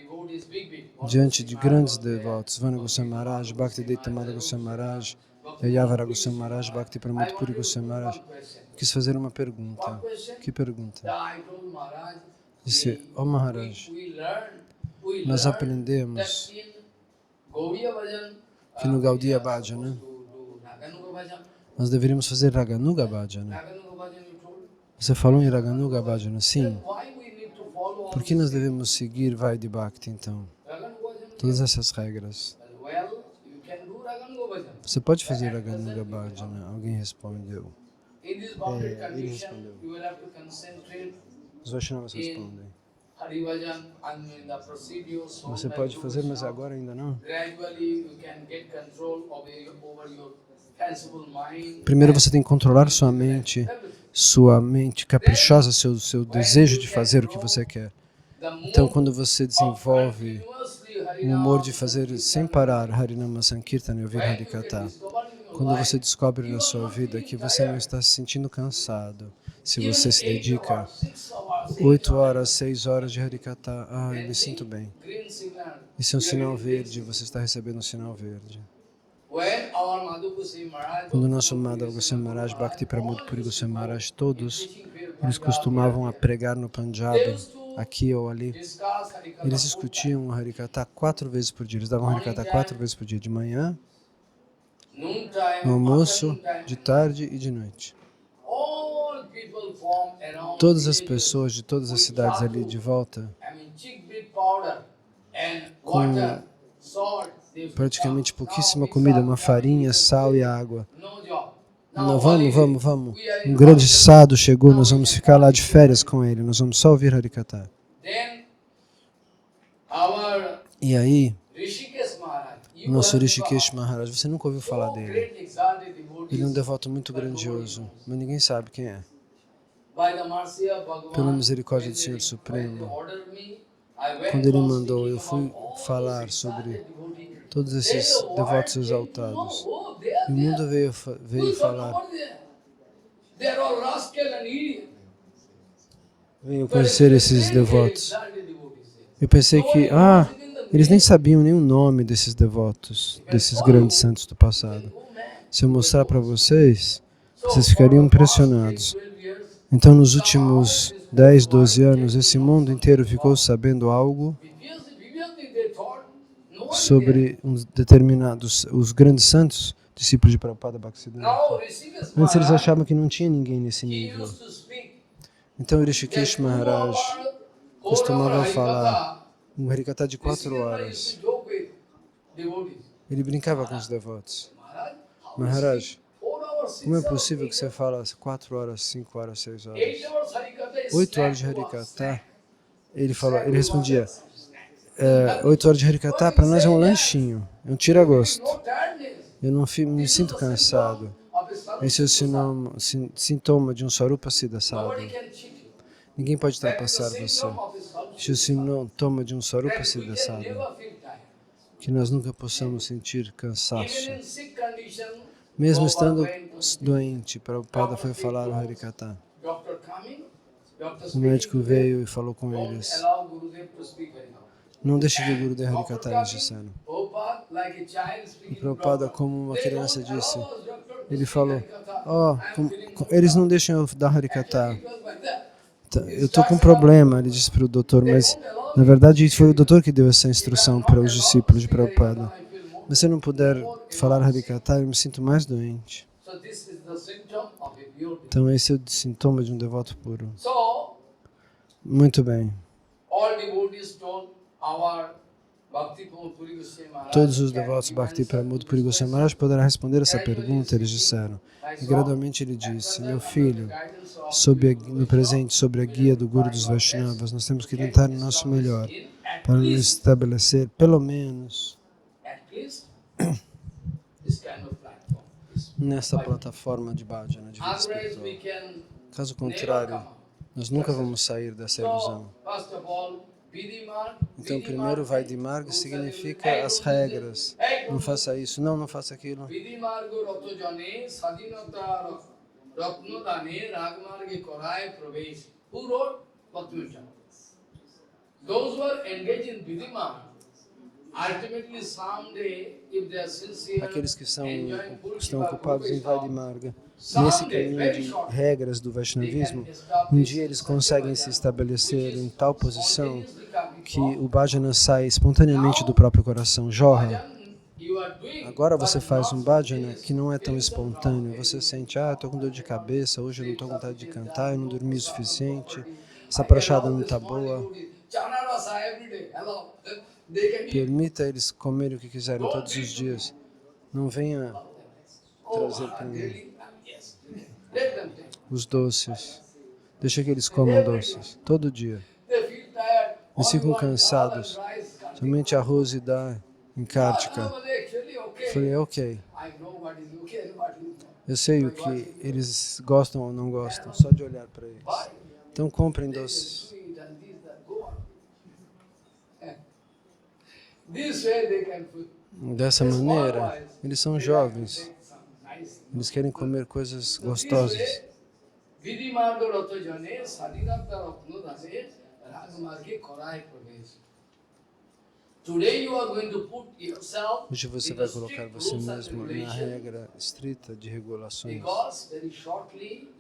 diante de grandes devotos, Vana Goswami Maharaj, Bhakti Daitamara Goswami Maharaj, Yayavara Goswami Maharaj, Bhakti Pramod Puri Goswami Maharaj. Quis fazer uma pergunta. Que pergunta? Disse, ó Maharaj, nós aprendemos que no Gaudiya Bhajana nós deveríamos fazer Raganuga Bhajana. Você falou em Raganuga Bhajana? Sim. Por que nós devemos seguir Vaidhi Bhakti então? Todas essas regras. Você pode fazer Raganuga Bhajana? Alguém respondeu. Ele respondeu. Os Vaishnavas respondem. Você pode fazer, mas agora ainda não. Primeiro você tem que controlar sua mente caprichosa, seu desejo de fazer o que você quer. Então, quando você desenvolve o humor de fazer sem parar Harinama Sankirtana e ouvir Harikatha, quando você descobre na sua vida que você não está se sentindo cansado, se você se dedica 8 horas, 6 horas de Harikatha, eu me sinto bem. Isso é um sinal verde, você está recebendo um sinal verde. Quando o nosso Madhava Goswami Maharaj, Bhakti Pramod Puri Goswami Maharaj, todos, eles costumavam a pregar no Punjab, aqui ou ali. Eles discutiam o Harikatha 4 vezes por dia, eles davam Harikatha 4 vezes por dia, de manhã, no almoço, de tarde e de noite. Todas as pessoas de todas as cidades ali de volta, com praticamente pouquíssima comida, uma farinha, sal e água. Não, vamos. Um grande sadhu chegou, nós vamos ficar lá de férias com ele, nós vamos só ouvir Harikatha. E aí, o nosso Rishikesh Maharaj, você nunca ouviu falar dele. Ele é um devoto muito grandioso, mas ninguém sabe quem é. Pela misericórdia do Senhor Supremo, quando Ele mandou, eu fui falar sobre todos esses devotos exaltados. E o mundo veio falar, veio conhecer esses devotos. Eu pensei que, eles nem sabiam nem o nome desses devotos, desses grandes santos do passado. Se eu mostrar para vocês, vocês ficariam impressionados. Então, nos últimos 10, 12 anos, esse mundo inteiro ficou sabendo algo sobre uns determinados, os grandes santos, discípulos de Prabhupada Bhaktisiddhanta. Antes eles achavam que não tinha ninguém nesse nível. Então, Rishikesh Maharaj costumava falar um Harikatha de 4 horas. Ele brincava com os devotos. Maharaj, como é possível que você fala 4 horas, 5 horas, 6 horas? 8 horas de Harikatha? Ele respondia, 8 horas de Harikatha para nós é um lanchinho, é um tira-gosto. Eu não me sinto cansado. Esse é o sintoma de um Swarupa Siddha sadhu. Ninguém pode trapacear você. Esse é o sintoma de um Swarupa Siddha sadhu. Que nós nunca possamos sentir cansaço. Mesmo estando doente, Prabhupada foi falar o Harikatha. O médico veio e falou com eles. Não deixe que o Gurudev Harikata, eles disseram. O Prabhupada, como uma criança, disse, ele falou, eles não deixam eu dar Harikata. Eu estou com um problema, ele disse para o doutor, mas na verdade foi o doutor que deu essa instrução para os discípulos de Prabhupada. Mas se eu não puder falar Harikata, eu me sinto mais doente. Então esse é o sintoma de um devoto puro. Muito bem. Todos os devotos Bhakti Pramod Puri Goswami Maharaj poderão responder essa pergunta, eles disseram. E gradualmente ele disse, meu filho, no presente, sobre a guia do Guru dos Vaishnavas, nós temos que tentar o nosso melhor para nos estabelecer, pelo menos, nessa plataforma de bhajana, de vida espiritual. Caso contrário, nós nunca vamos sair dessa ilusão. Então, primeiro, Vaidhi Marga significa as regras. Não faça isso, não faça aquilo. Aqueles que estão ocupados em Vaidhi Marga, nesse caminho de regras do Vaishnavismo, um dia eles conseguem se estabelecer em tal posição que o bhajana sai espontaneamente do próprio coração, jorra. Agora você faz um bhajana que não é tão espontâneo, você sente, estou com dor de cabeça, hoje eu não estou com vontade de cantar, eu não dormi o suficiente, essa prachada não está boa. Permita eles comerem o que quiserem todos os dias. Não venha trazer para mim os doces. Deixa que eles comam doces, todo dia. Eles ficam cansados. Somente arroz e dá em Kartika. Falei, ok. Eu sei o que eles gostam ou não gostam, só de olhar para eles. Então comprem doces. Dessa maneira, eles são jovens. Eles querem comer coisas gostosas. Hoje você vai colocar você mesmo na regra estrita de regulações,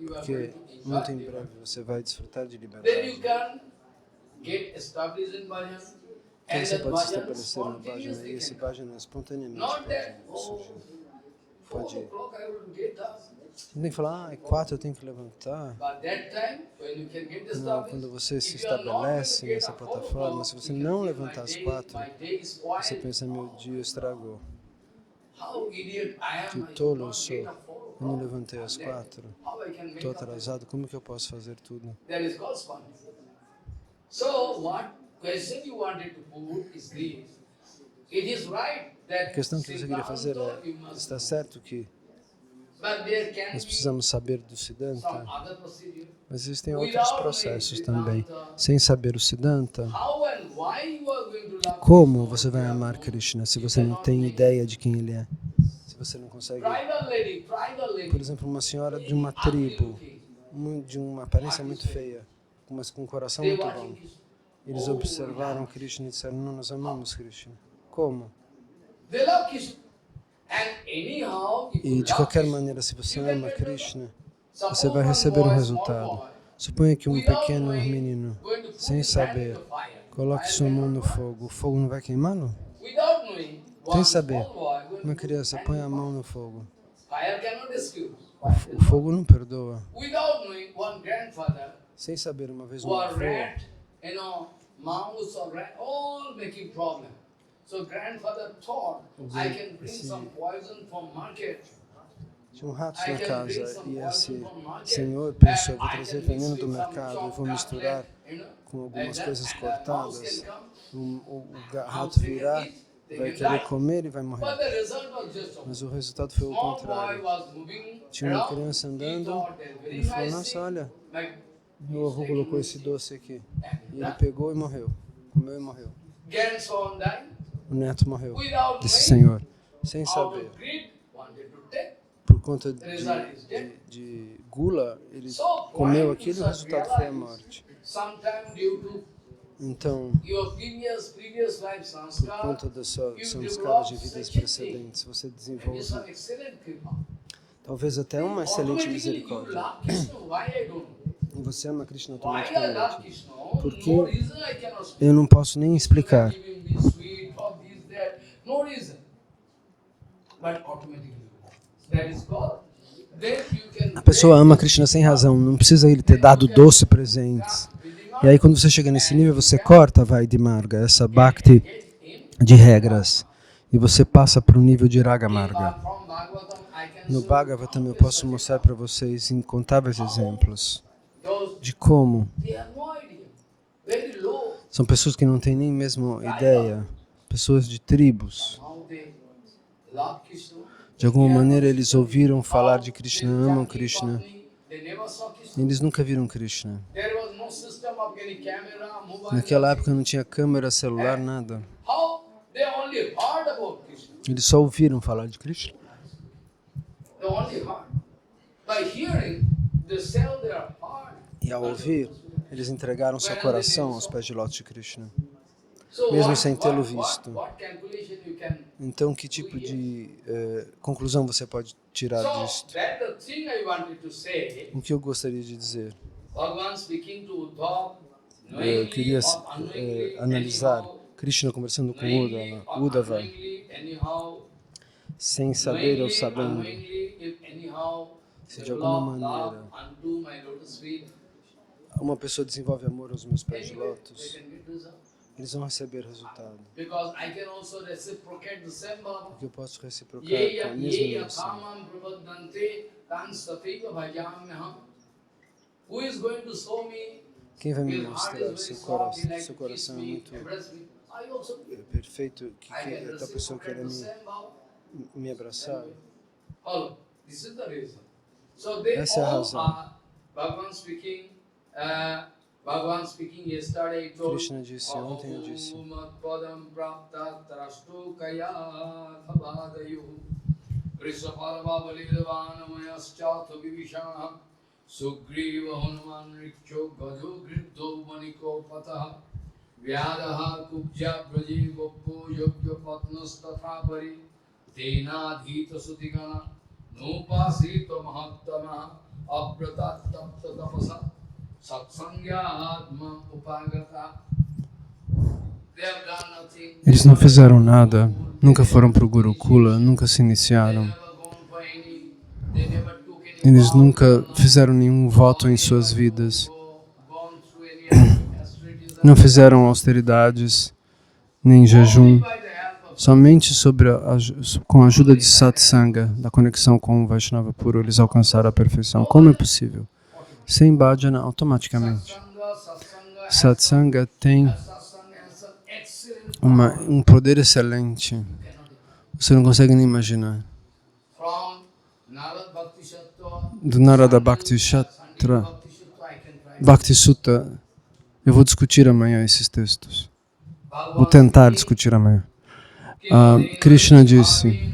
porque muito em breve você vai desfrutar de liberdade. Então você pode se estabelecer no bhajana e esse bhajana espontaneamente pode surgir. Pode ir. Você tem que falar, 4 eu tenho que levantar. Não, quando você se estabelece nessa plataforma, se você não levantar às 4, você pensa, meu dia estragou. Que tolo eu sou. Eu não levantei às 4. Estou atrasado, como que eu posso fazer tudo? A questão que você queria fazer é, está certo que nós precisamos saber do Siddhanta, mas existem outros processos também. Sem saber o Siddhanta, como você vai amar Krishna se você não tem ideia de quem ele é? Se você não consegue... Por exemplo, uma senhora de uma tribo, de uma aparência muito feia, mas com um coração muito bom. Eles observaram Krishna e disseram, não, nós amamos Krishna. Como? E de qualquer maneira, se você ama Krishna, você vai receber um resultado. Suponha que um pequeno menino, sem saber, coloque sua mão no fogo. O fogo não vai queimá-lo? Sem saber. Uma criança põe a mão no fogo. O fogo não perdoa. Sem saber, uma vez um avô, mouse or rat, all making problem. So grandfather thought, I can bring some poison from market. Tinha ratos na casa e esse senhor pensou, vou trazer veneno do mercado e vou misturar com algumas coisas cortadas. O rato virá, vai querer comer e vai morrer. Mas o resultado foi o contrário. Tinha uma criança andando e ele falou, nossa, olha, meu avô colocou esse doce aqui. E ele pegou e morreu. Comeu e morreu. O neto morreu desse senhor, sem saber. Por conta the result is death. de gula, ele So, comeu why aquilo e o you resultado foi a realize, morte. sometimes due to Então, your previous life por sanskar, conta das suas you samskaras de develop vidas such a thing. precedentes, você And it's desenvolve an excellent kripa. talvez até uma excelente Automatically you misericórdia. love Krishna. Why I don't know? E você ama Krishna Why I love automaticamente. Krishna? Porque No reason I cannot speak. eu não posso nem explicar. Give him this sweet or this that. No reason. But automatically. That is God. Then you can A pessoa ama Krishna sem razão, não precisa ele ter dado doce presentes. E aí quando você chega nesse nível, você corta a Vaidhi Marga, essa Bhakti de regras, e você passa para o nível de Raga Marga. No Bhagavatam eu posso mostrar para vocês incontáveis exemplos de como são pessoas que não têm nem mesmo ideia, pessoas de tribos. De alguma maneira eles ouviram falar de Krishna, amam Krishna. Eles nunca viram Krishna. Naquela época não tinha câmera, celular, nada. Eles só ouviram falar de Krishna. E ao ouvir, eles entregaram seu coração aos pés de lótus de Krishna, mesmo sem tê-lo visto. Então, que tipo de conclusão você pode tirar disto? O que eu gostaria de dizer? Eu queria analisar Krishna conversando com Uddhava, sem saber ou sabendo. Se de alguma maneira uma pessoa desenvolve amor aos meus pés de lótus, eles vão receber resultado. Porque eu posso reciprocar com a mesma emoção. Quem vai me mostrar? Seu coração é muito perfeito, que a pessoa queira me abraçar. Essa é a razão. Krishna disse, ontem eu disse, Vyadaha kubja braji goppo yogya patnas tatha pari tena dhita sutigana nupasita mahattama abratat tapta tapasa satsangyatma upagata. Eles não fizeram nada, nunca foram para o Gurukula, nunca se iniciaram. Eles nunca fizeram nenhum voto em suas vidas. Não fizeram austeridades, nem jejum. Somente com a ajuda de satsanga, da conexão com o Vaishnava puro, eles alcançaram a perfeição. Como é possível? Sem bhajana, automaticamente. Satsanga tem um poder excelente. Você não consegue nem imaginar. Do Narada Bhakti Shatra, Bhakti Sutta, eu vou discutir amanhã esses textos. Vou tentar discutir amanhã. Krishna disse,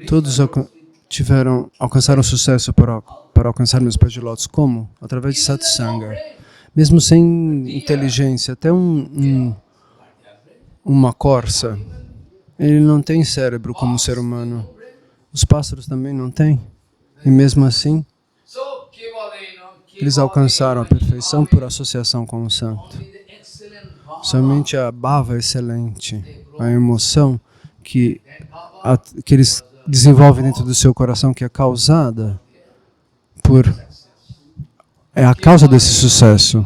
todos alcançaram sucesso para alcançar meus pés de lótus. Como? Através de satsanga. Mesmo sem inteligência, até uma corça, ele não tem cérebro como ser humano. Os pássaros também não têm. E mesmo assim, eles alcançaram a perfeição por associação com o santo. Somente a bhava excelente, a emoção que eles desenvolvem dentro do seu coração, que é causada é a causa desse sucesso.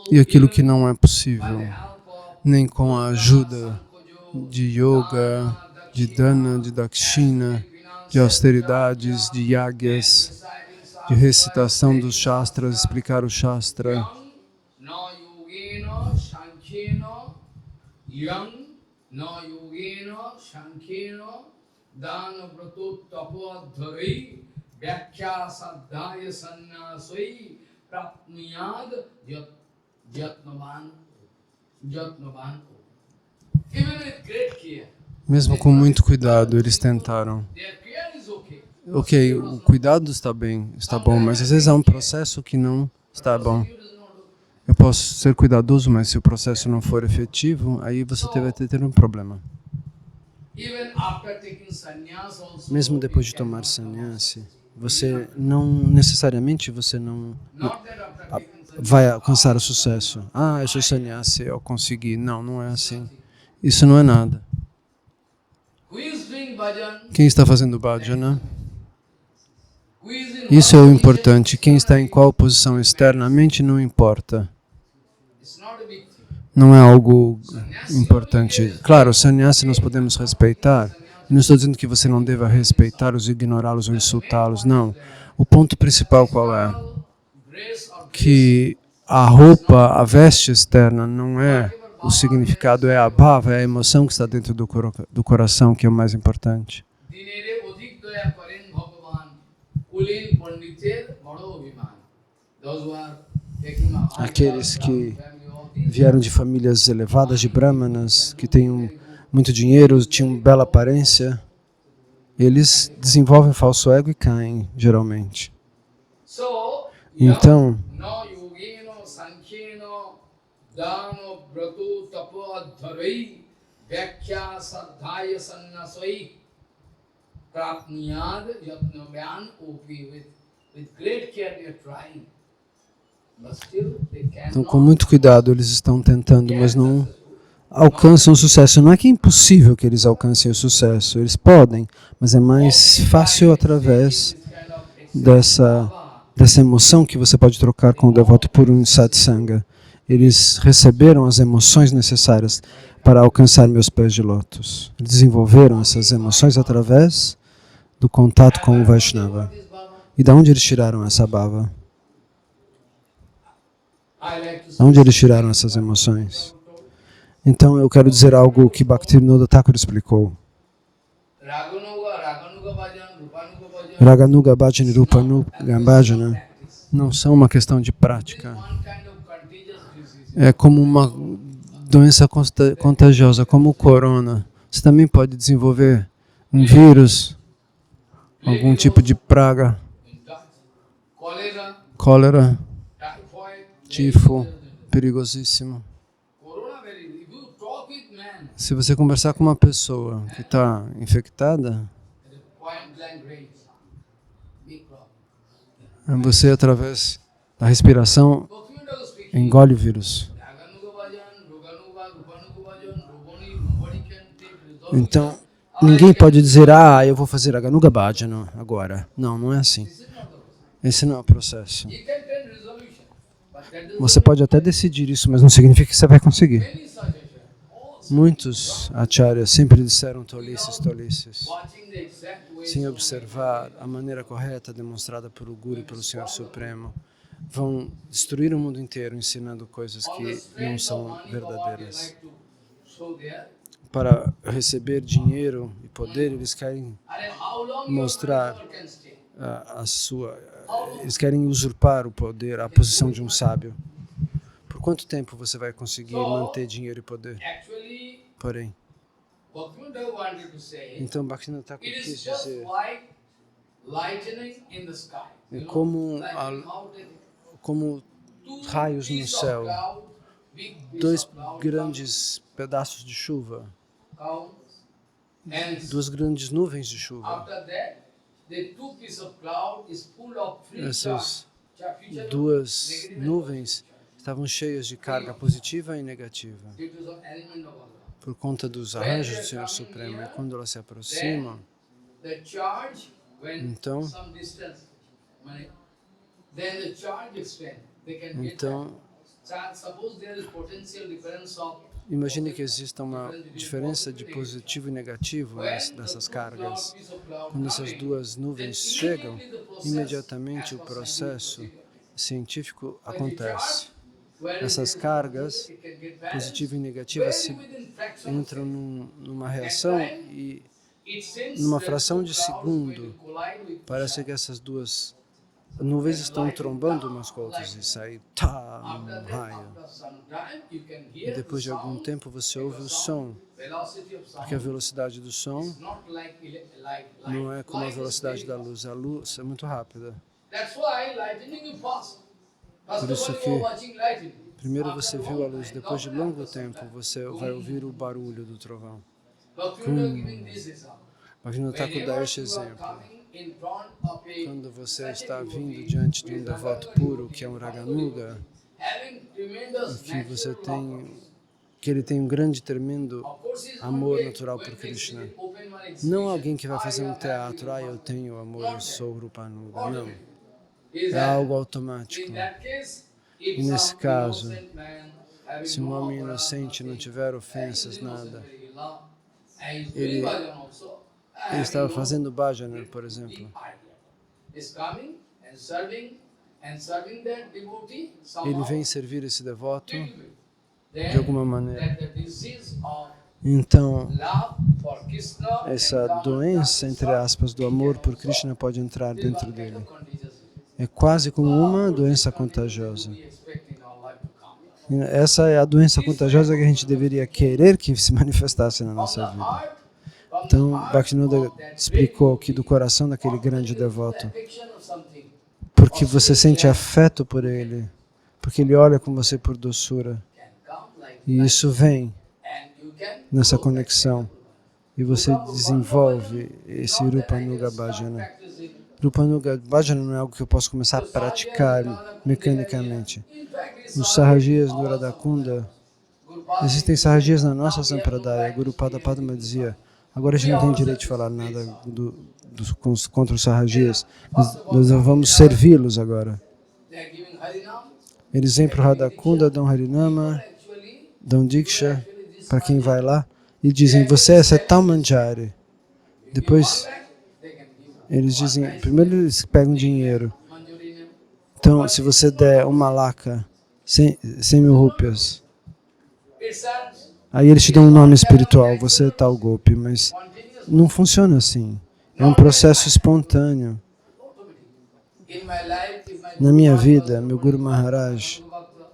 E aquilo que não é possível, nem com a ajuda de yoga, de dana, de dakshina, de austeridades, de yagyas, de recitação dos shastras, explicar o shastra, Yang no yogena sankhena dana vrato tapoadharai vyakya sadhaya sannasai prapniyad jatnavan. Even with great care. Mesmo com muito cuidado, eles tentaram. Their care is okay. Ok, o cuidado está bem, está bom, mas às vezes há um processo que não está bom. Eu posso ser cuidadoso, mas se o processo não for efetivo, aí você vai ter um problema. Even after taking sannyas also, Mesmo depois de tomar sannyasi, você não necessariamente not that after taking sannyas, vai alcançar o sucesso. Ah, eu sou sannyasi, eu consegui. Não, não é assim. Isso não é nada. who is doing bhajan, Quem está fazendo bhajana? who is in Isso é o what importante. Quem está em qual posição externamente não importa. it's not a big thing. Não é algo importante. Claro, o sannyasi nós podemos respeitar. Eu não estou dizendo que você não deva respeitá-los, ignorá-los ou insultá-los. Não. O ponto principal qual é? Grace or Que a roupa, a veste externa não é o significado, é a bhava, é a emoção que está dentro do coração que é o mais importante. dinere odhik daya karen bhagavan kulin panditer bado abhiman. Those who are taking my Aqueles que vieram de famílias elevadas de brahmanas, que têm muito dinheiro, tinham bela aparência, eles desenvolvem falso ego e caem, geralmente. So, Então, no yogeno sankheno dano bratu tapo adharai vyakya sadhaya sannasai prapniyad yatnavyan upi. With great care they are trying. But still they então, com cannot. muito cuidado, eles estão tentando, mas não alcançam o sucesso. Não é que é impossível que eles alcancem o sucesso. Eles podem, mas é mais fácil através dessa emoção que você pode trocar com o devoto por um satsanga. Eles receberam as emoções necessárias para alcançar meus pés de lótus. Eles desenvolveram essas emoções através do contato com o Vaishnava. E de onde eles tiraram essa bhava? De onde eles tiraram essas emoções? Então eu quero dizer algo que Bhaktivinoda Thakur explicou. Raganuga Bhajana e Rupanuga Bhajana não são uma questão de prática. É como uma doença contagiosa, como o corona. Você também pode desenvolver um vírus, algum tipo de praga, cólera, tifo, perigosíssimo. Se você conversar com uma pessoa que está infectada, você, através da respiração, engole o vírus. Então, ninguém pode dizer, eu vou fazer Raganuga Bhajana agora. Não, não é assim. Esse não é o processo. Você pode até decidir isso, mas não significa que você vai conseguir. Muitos acharyas sempre disseram tolices, sem observar a maneira correta demonstrada pelo Guru e pelo Senhor Supremo. Vão destruir o mundo inteiro ensinando coisas que não são verdadeiras. Para receber dinheiro e poder, eles querem mostrar eles querem usurpar o poder, a posição de um sábio. Por quanto tempo você vai conseguir manter dinheiro e poder? Porém, então Bhaktivinoda Thakur quis dizer, é como raios no céu, dois grandes pedaços de chuva, duas grandes nuvens de chuva. Essas duas nuvens estavam cheias de carga positiva e negativa, por conta dos arranjos do Senhor Supremo. E quando elas se aproximam, então imagine que exista uma diferença de positivo e negativo nessas cargas. Quando essas duas nuvens chegam, imediatamente o processo científico acontece. essas cargas, positiva e negativa, se entram numa reação e numa fração de segundo, parece que essas duas nuvens estão trombando umas com outras e sai um raio. E depois de algum tempo você ouve o som, porque a velocidade do som não é como a velocidade da luz. A luz é muito rápida. Por isso que primeiro você viu a luz, depois de longo tempo você vai ouvir o barulho do trovão. Bhaktivinoda Thakur dá este exemplo. Quando você está vindo diante de um devoto puro, que é um Raganuga, que ele tem um grande, tremendo amor natural por Krishna. Não alguém que vai fazer um teatro, eu tenho amor, eu sou Rupanuga, não. É algo automático. E nesse caso, se um homem inocente não tiver ofensas, nada, ele estava fazendo bhajana, por exemplo. Ele vem servir esse devoto de alguma maneira. Então, essa doença, entre aspas, do amor por Krishna pode entrar dentro dele. É quase como uma doença contagiosa. Essa é a doença contagiosa que a gente deveria querer que se manifestasse na nossa vida. Então, Bhaktivinoda explicou que do coração daquele grande devoto, porque você sente afeto por ele, porque ele olha com você por doçura, e isso vem nessa conexão, e você desenvolve esse Rupanuga Bhajana. Rupanuga Bhajana não é algo que eu posso começar a praticar mecanicamente. Nos Sahajias do Radhakunda, existem Sahajias na nossa Sampradaya. Guru Pada Padma dizia, agora a gente não tem direito de falar nada contra os Sahajias, nós vamos servi-los agora. Eles vêm para o Radhakunda, dão Harinama, dão Diksha para quem vai lá e dizem, você é Setal Manjari. Depois eles dizem, primeiro eles pegam dinheiro. Então, se você der uma laca, 100.000 rúpias, aí eles te dão um nome espiritual, você é tal golpe, mas não funciona assim. É um processo espontâneo. Na minha vida, meu Guru Maharaj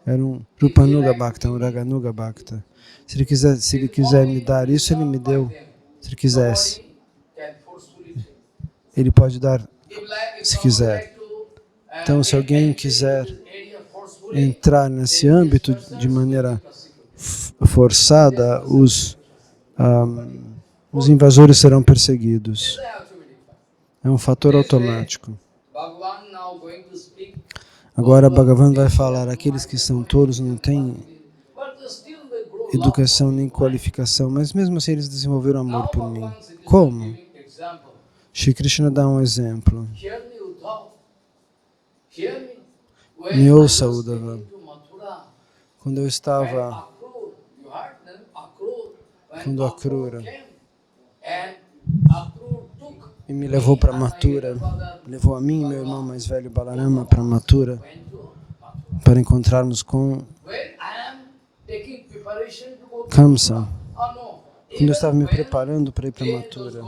era um Rupanuga Bhakta, um Raganuga Bhakta. Se ele quiser me dar isso, ele me deu. Se ele quisesse. Ele pode dar se quiser. Então, se alguém quiser entrar nesse âmbito de maneira forçada, os invasores serão perseguidos. É um fator automático. Agora, Bhagavan vai falar, aqueles que são tolos não têm educação nem qualificação, mas mesmo assim eles desenvolveram amor por mim. Como? Shri Krishna dá um exemplo. Me ouça, Uddhava. Quando eu estava, quando Akrura e me levou para Mathura, levou a mim e meu irmão mais velho Balarama para Mathura, para encontrarmos com Kamsa. Quando eu estava me preparando para ir para Mathura,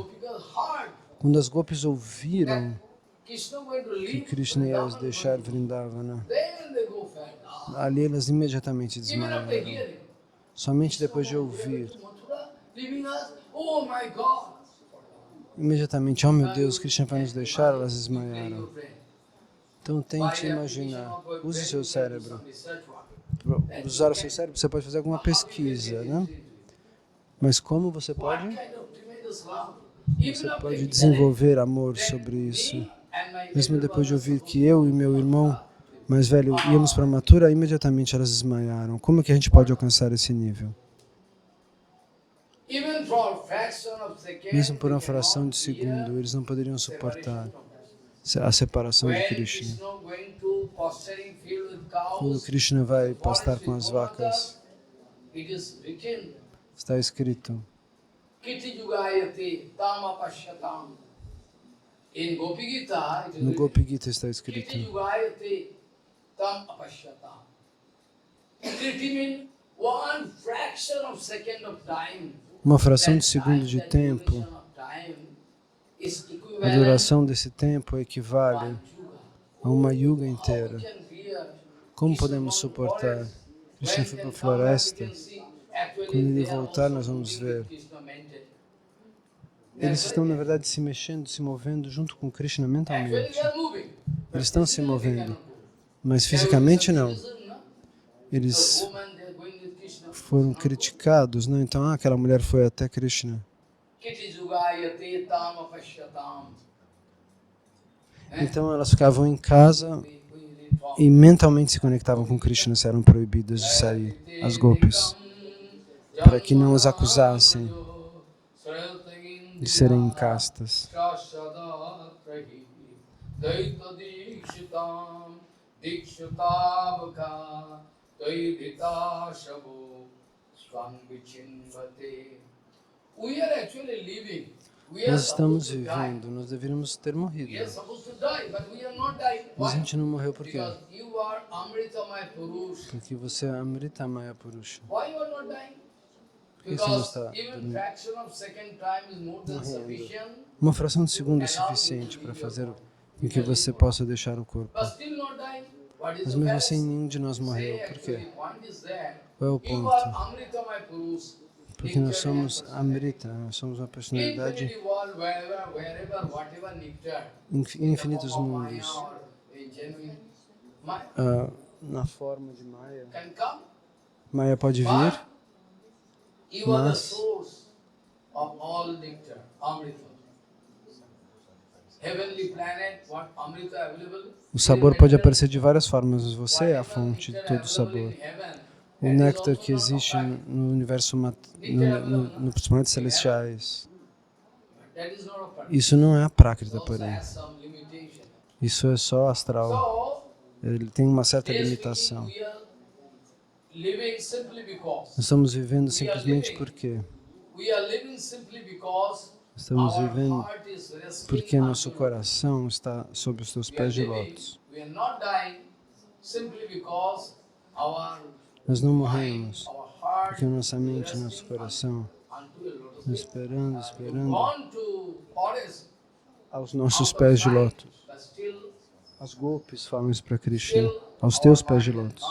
quando as gopis ouviram que Krishna ia os deixar Vrindavana, ali elas imediatamente desmaiaram. Somente depois de ouvir, imediatamente, oh meu Deus, Krishna vai nos deixar, elas desmaiaram. Então tente imaginar, use o seu cérebro. Para usar o seu cérebro, você pode fazer alguma pesquisa, né? Mas como você pode? Você pode desenvolver amor sobre isso. Mesmo depois de ouvir que eu e meu irmão mais velho íamos para Mathura, imediatamente elas desmaiaram. Como é que a gente pode alcançar esse nível? Mesmo por uma fração de segundo, eles não poderiam suportar a separação de Krishna. Quando Krishna vai pastar com as vacas, está escrito, no Gopi Gita está escrito, treatment, one fraction of second of time. Uma fração de segundo de tempo, a duração desse tempo equivale a uma yuga inteira. Como podemos suportar? Krishna foi para a floresta. Quando ele voltar, nós vamos ver. Eles estão, na verdade, se mexendo, se movendo junto com Krishna mentalmente. Eles estão se movendo, mas fisicamente não. Eles foram criticados, não? Então, aquela mulher foi até Krishna. Então, elas ficavam em casa e mentalmente se conectavam com Krishna se eram proibidas de sair, as gopis, para que não os acusassem de serem castas. Nós estamos vivendo, nós deveríamos ter morrido. Mas a gente não morreu por quê? Porque você é Amritamaya Purusha. Por que você não está dormindo? Uma fração de segundo é suficiente para fazer com que você possa deixar o corpo. Mas mesmo assim, nenhum de nós morreu. Por quê? Qual é o ponto? Porque nós somos Amrita, nós somos uma personalidade em infinitos mundos. Na forma de Maya. Maya pode vir, mas o sabor pode aparecer de várias formas, mas você é a fonte de todo o sabor. O néctar que existe no universo, nos planetas celestiais, isso não é a Prakrita, porém. Isso é só astral. Ele tem uma certa limitação. Nós estamos vivendo simplesmente porque estamos vivendo porque nosso coração está sob os teus pés de lótus. Nós não morremos porque nossa mente e nosso coração estão esperando aos nossos pés de lótus. As gopis falam isso para Krishna, aos teus pés de lótus.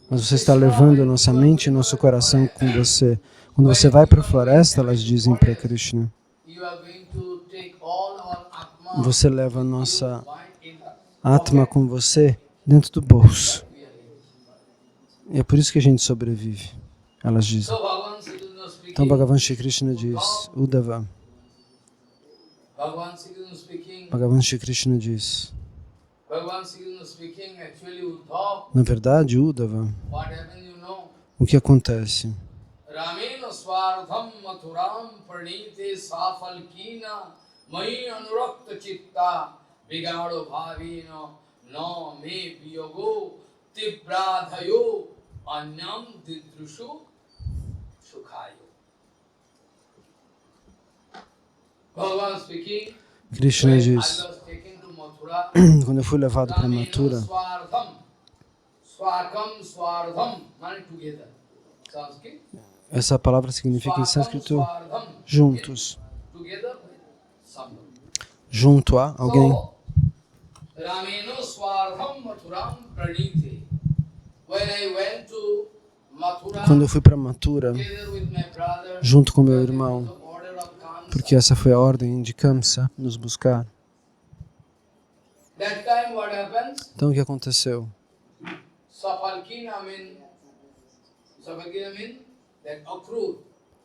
Mas você está levando a nossa mente e nosso coração com você. Quando você vai para a floresta, elas dizem para Krishna, você leva a nossa Atma com você dentro do bolso. E é por isso que a gente sobrevive, elas dizem. Então Bhagavan Shri Krishna diz, Uddhava. Bhagavan Shri Krishna diz, na verdade, Uddhava, o que acontece? Ramena Swartham Mathuram Pranite Safalkina Mai Anurakta Chitta Vigado Bhavina No Me Piyogo Tibradhayo Anyam Didrushu Sukhayo. Bhagavan speaking, Krishna diz, quando eu fui levado para Mathura, essa palavra significa em sânscrito juntos, junto a alguém. Quando eu fui para Mathura, junto com meu irmão, porque essa foi a ordem de Kamsa nos buscar. Então o que aconteceu?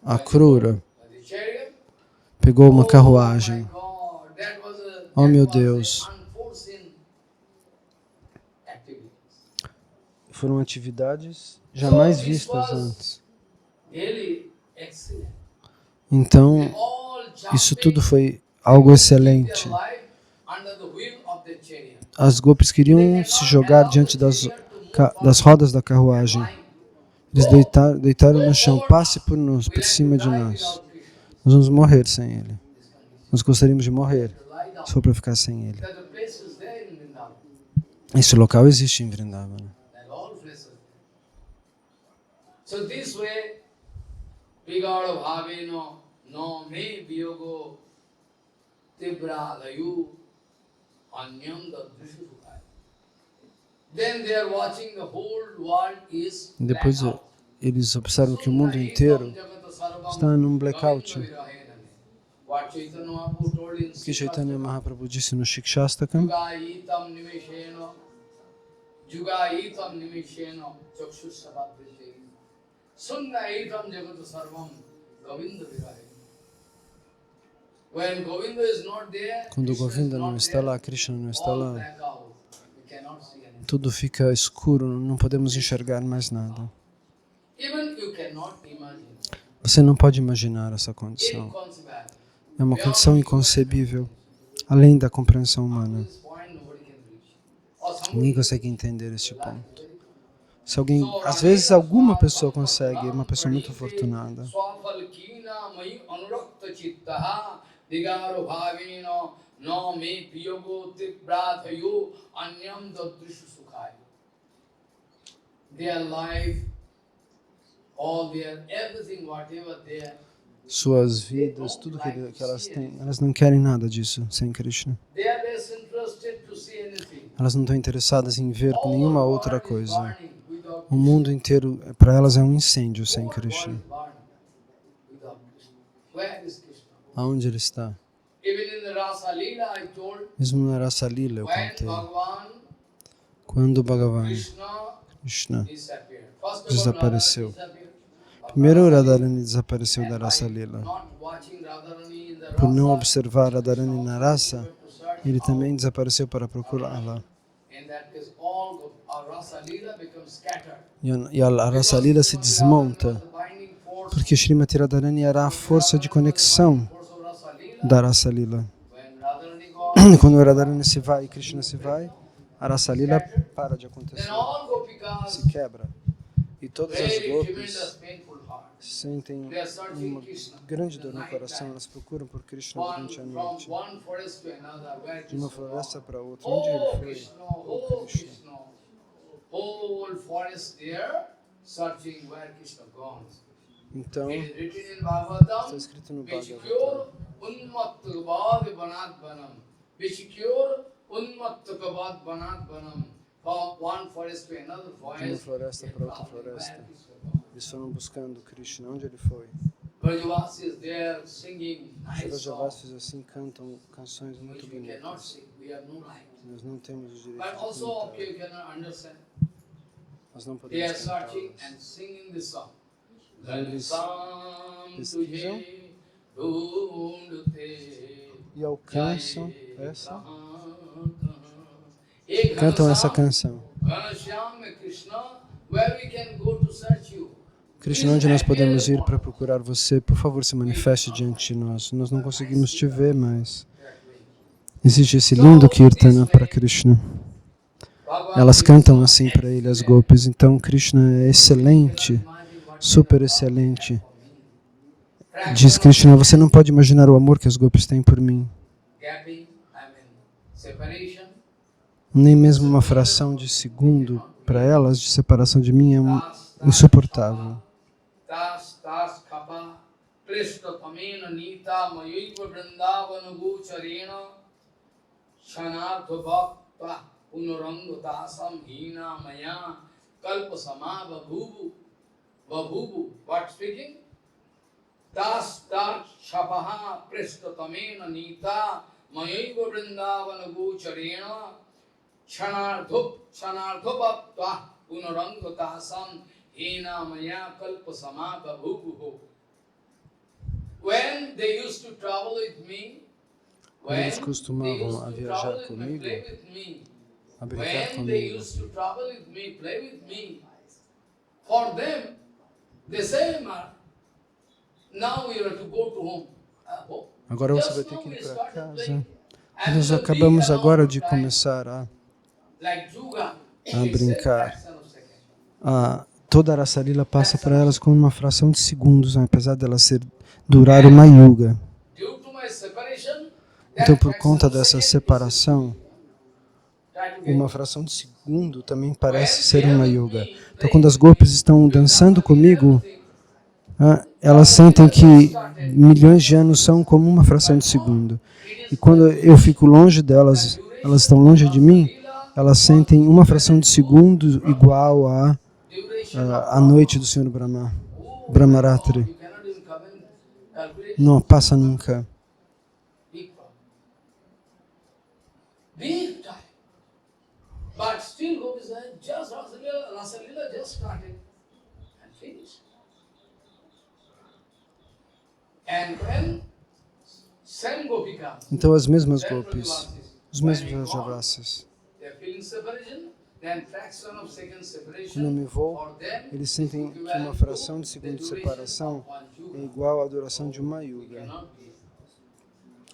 Akrura pegou uma carruagem. Oh meu Deus! Foram atividades jamais vistas antes. Então, isso tudo foi algo excelente. As gopis queriam se jogar diante das rodas da carruagem. Eles deitaram no chão, passe por cima de nós. Nós vamos morrer sem ele. Nós gostaríamos de morrer, se for para ficar sem ele. Esse local existe em Vrindavana. That all places. So this way, Vigara Bhaveno no me viyogo tibradayu anyam dadrishu sukhaya. Then they are watching the whole world is Depois blackout. eles observam que o mundo inteiro está num blackout. What Chaitanya Mahaprabhu told in O que Chaitanya Shikshastakam, Mahaprabhu disse no Shikshastakam, Jugayitam nimisheno chakshusabhaprite Sunnayitam jagata sarvam Govinda virahe. When Govinda is not there, quando Krishna is Govinda não not está there, lá, Krishna não está all lá, blackout. We cannot see anything. tudo fica escuro, não podemos enxergar mais nada. Even you cannot imagine. Você não pode imaginar essa condição. Inconceivable. É uma condição inconcebível, além da compreensão humana. This point nobody can reach. Or somebody Ninguém consegue entender este ponto. Se alguém, às vezes alguma pessoa consegue, é uma pessoa muito afortunada. Swafalkina mai anurakta chittaha digaro bhavena no me piyogo tibradhayo anyam dadrishu sukhaya. Their life, all their everything, whatever their Suas vidas, tudo que elas têm, elas não querem nada disso sem Krishna. they are less interested to see anything. Elas não estão interessadas em ver All nenhuma the outra world is coisa. burning without O mundo inteiro, para elas, é um incêndio sem Krishna. Where is Krishna? Aonde ele está? Even in the Rasa Leela, I told, Mesmo na Rasa Lila eu when contei. Bhagavan Quando Bhagavan Krishna Krishna disappeared. First of all, desapareceu. Radharani disappeared. Primeiro Radharani desapareceu da And Rasa by Lila. not watching Radharani in the Por não Rasa, observar Radharani na Rasa, to search ele out. também desapareceu para procurá-la. In that case, all of our Rasa Leela becomes scattered. E a Rasa Lila se desmonta, The binding force, porque Srimati Radharani era a força de conexão force of Rasa Leela. da Rasa Lila. When Radharani gone, Quando o Radharani se vai e Krishna se vai, a Rasa Lila para de then acontecer, all Gopikas, se quebra. E todas as very gopis tremendous painful heart. sentem They are searching uma Krishna. grande dor no coração, elas procuram por Krishna One, durante a from noite. one forest to another, where De uma Krishna floresta gone. para outra, onde ele Oh foi? Krishna, Oh oh Krishna. Krishna. Whole forest there, searching where Krishna gone. Então, It is written in está Bhagavatam, escrito no Vichikyor Bhagavatam. unmattakabad banat banam. Vichikyor unmattakabad banat banam. From one forest to another De uma forest. floresta para outra Where floresta. Krishna gone. Eles foram buscando Krishna. Onde ele foi? Brajavasi is there singing Os nice songs. Vrajavasis assim cantam canções muito Which we cannot bonitas. sing, we have no right. Nós não temos o direito But de also cantar. you cannot understand. Nós não They are podemos searching cantá-las. and singing this song. Eles Sam pesquisam tujhe dhundte e alcançam essa, Hey, cantam essa Ghanashyam, canção. Ghanashyam Krishna, where we can go to search you? Krishna, onde nós podemos ir para procurar você? Por favor, se manifeste diante de nós. Nós não conseguimos te ver, mas existe esse lindo kirtana para Krishna. Elas cantam assim para ele, as gopis. Então, Krishna é excelente, super excelente. Diz Krishna, você não pode imaginar o amor que as gopis têm por mim. Gapping, separation. Nem mesmo uma fração de segundo para elas de separação de mim é insuportável. Tas kapa krishna tamena nita mayaiva vrindavana gocharena shanartha bhakta unurango tasam hina maya kalpa samava bhubu. What speaking? Tas shapaha krishna tamena nita mayaiva vrindavana gocharena shanartha bhakta unurango tasam hina maya kalpa samava bhubu. When they used to travel with me, Quando eles costumavam a play viajar with comigo, me, a brincar when they comigo, used to travel with me, play with me, for them, they say, now we have to go to home. agora você vai ter que ir para casa. Nós acabamos agora de começar a brincar. Toda a Rasa Lila passa para elas como uma fração de segundos, apesar dela durar uma yuga. Então, por conta dessa separação, uma fração de segundo também parece ser uma yoga. Então, quando as gopis estão dançando comigo, elas sentem que milhões de anos são como uma fração de segundo. E quando eu fico longe delas, elas estão longe de mim, elas sentem uma fração de segundo igual a noite do Senhor Brahma, Brahmaratri. Não passa nunca. Big time. But still Gopis said, just Rasa Leela just started and finished. And when same Gopika, Então as mesmas gopis, os mesmos Vrajavasas, they are feeling separation, then fraction of second quando eu separation, me vou, for them, eles sentem que uma fração de segundo de separação é igual à duração de uma yuga. cannot be.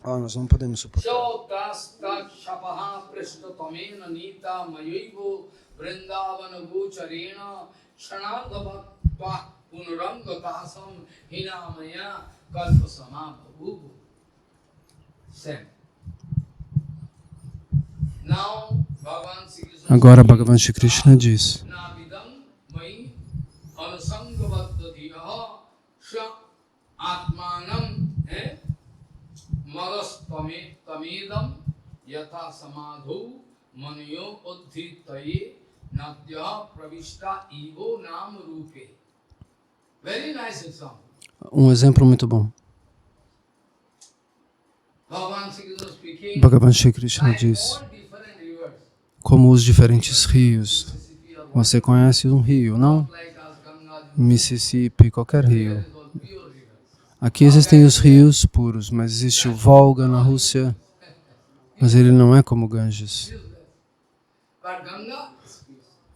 Nós não podemos suportar. So tas tat shapaha prishta tamena nita mayaivo vrindavana gocharena shanadhavatva punuranga tasam hinamaya kalpasama bhavuvu. Same. Now Bhagavan Sri Krishna Agora Bhagavan Shri Krishna diz: navidam mai anusangavaddiyaha sha atmanam Madastamidam yatha samadhu manyo uddhitaye nadya pravishta ivo nam rupe. Very nice example. Exemplo muito bom. Bhagavan Bhagavan Shri Sri Krishna speaking, Krishna like diz: all different rivers, como os diferentes rios. Você conhece um rio, não? like as Ganga, Mississippi, qualquer rio. is all pure rivers. Aqui existem os rios puros, mas existe o Volga na Rússia, mas ele não é como o Ganges. But Ganga is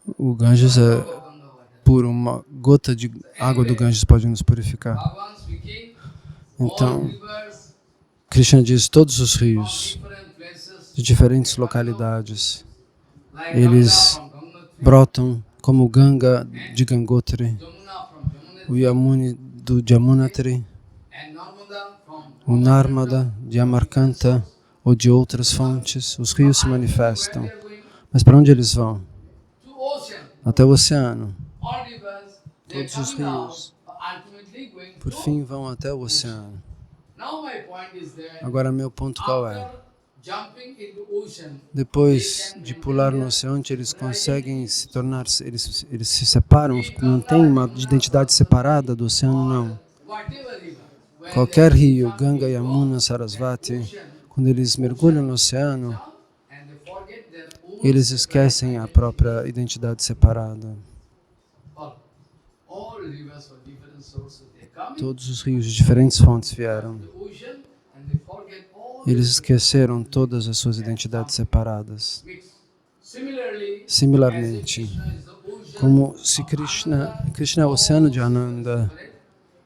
pure. O Ganges é Ganga water. puro, uma gota de água do Ganges pode nos purificar. Bhagavan speaking, all Então, rivers Krishna diz: todos os rios different places, de diferentes localidades, like eles Ganga from Ganga, brotam como o Ganga de Gangotri, Jamuna from Jamuna, o Yamuni do Jamunatri, and Narmada from o Narmada de Amarkanta ou de outras fontes. Os rios se manifestam. They are going Mas para onde eles vão? to ocean. Até o oceano. All rivers, they Todos os come down, rios, ultimately going por to. fim, vão até o oceano. Now my point is that Agora, meu ponto qual é? after jumping into ocean, Depois de pular no oceano, eles conseguem se tornar, eles se separam, não tem uma identidade separada do oceano, não. whatever river, when Qualquer rio, Ganga, Yamuna, Sarasvati, quando eles mergulham no oceano, and they forget their own eles esquecem a própria identidade separada. all rivers for different sources they come Todos os rios de diferentes fontes vieram. into the ocean and they forget all Eles esqueceram todas as suas identidades separadas. mixed. Similarly, Similarmente, Krishna is the ocean, como se Krishna é o oceano de Ananda,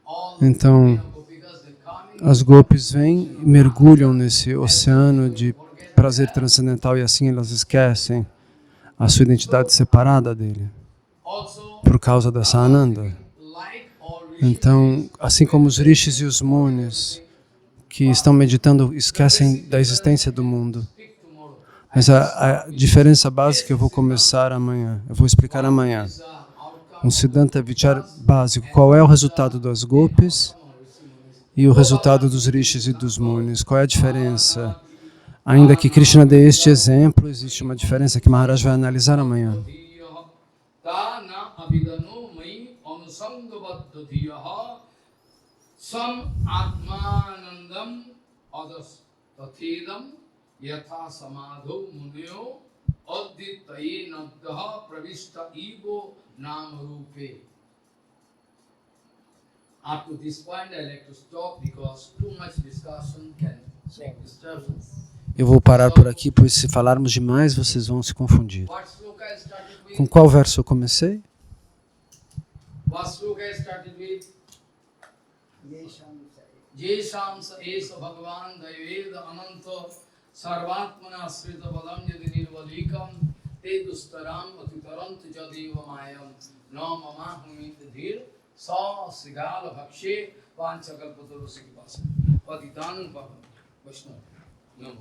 all então gopikas they come as gopis vêm e mergulham nesse oceano de prazer transcendental e assim elas esquecem a sua identidade separada dele, also por causa dessa Ananda. like all rishis, Então, assim como os rishis e os munis que estão meditando esquecem da existência do mundo. speak tomorrow. Mas a diferença básica eu vou começar amanhã, eu vou explicar amanhã. Is a outcome Siddhanta Vichar básico, qual é o resultado das gopis e o resultado dos rishis e dos munis, qual é a diferença? Ainda que Krishna dê este exemplo, existe uma diferença que Maharaj vai analisar amanhã. ta na abhidano mai anusangavaddhatiyaha sam atmanandam adas tathidam yatha samadho munyo additaye naddaha pravishta ivo nam rupe. Up to this point I like to stop because too much discussion can make disturbance. Eu vou parar por aqui, pois se falarmos demais, vocês vão se confundir. What sloka I started with? Com qual verso eu comecei? What sloka I started with? Jesham sa esa Bhagavan Dayaveda Ananta Sarvatmana Srita Padam Yadi Nirvalikam Te Dustaram Atitarant Jadeva Mayam No Mamahumit Dhir Sa Sigala Bhakshe Vanchakalpataru Sikipasa Patitanam Bhavam Vaishnava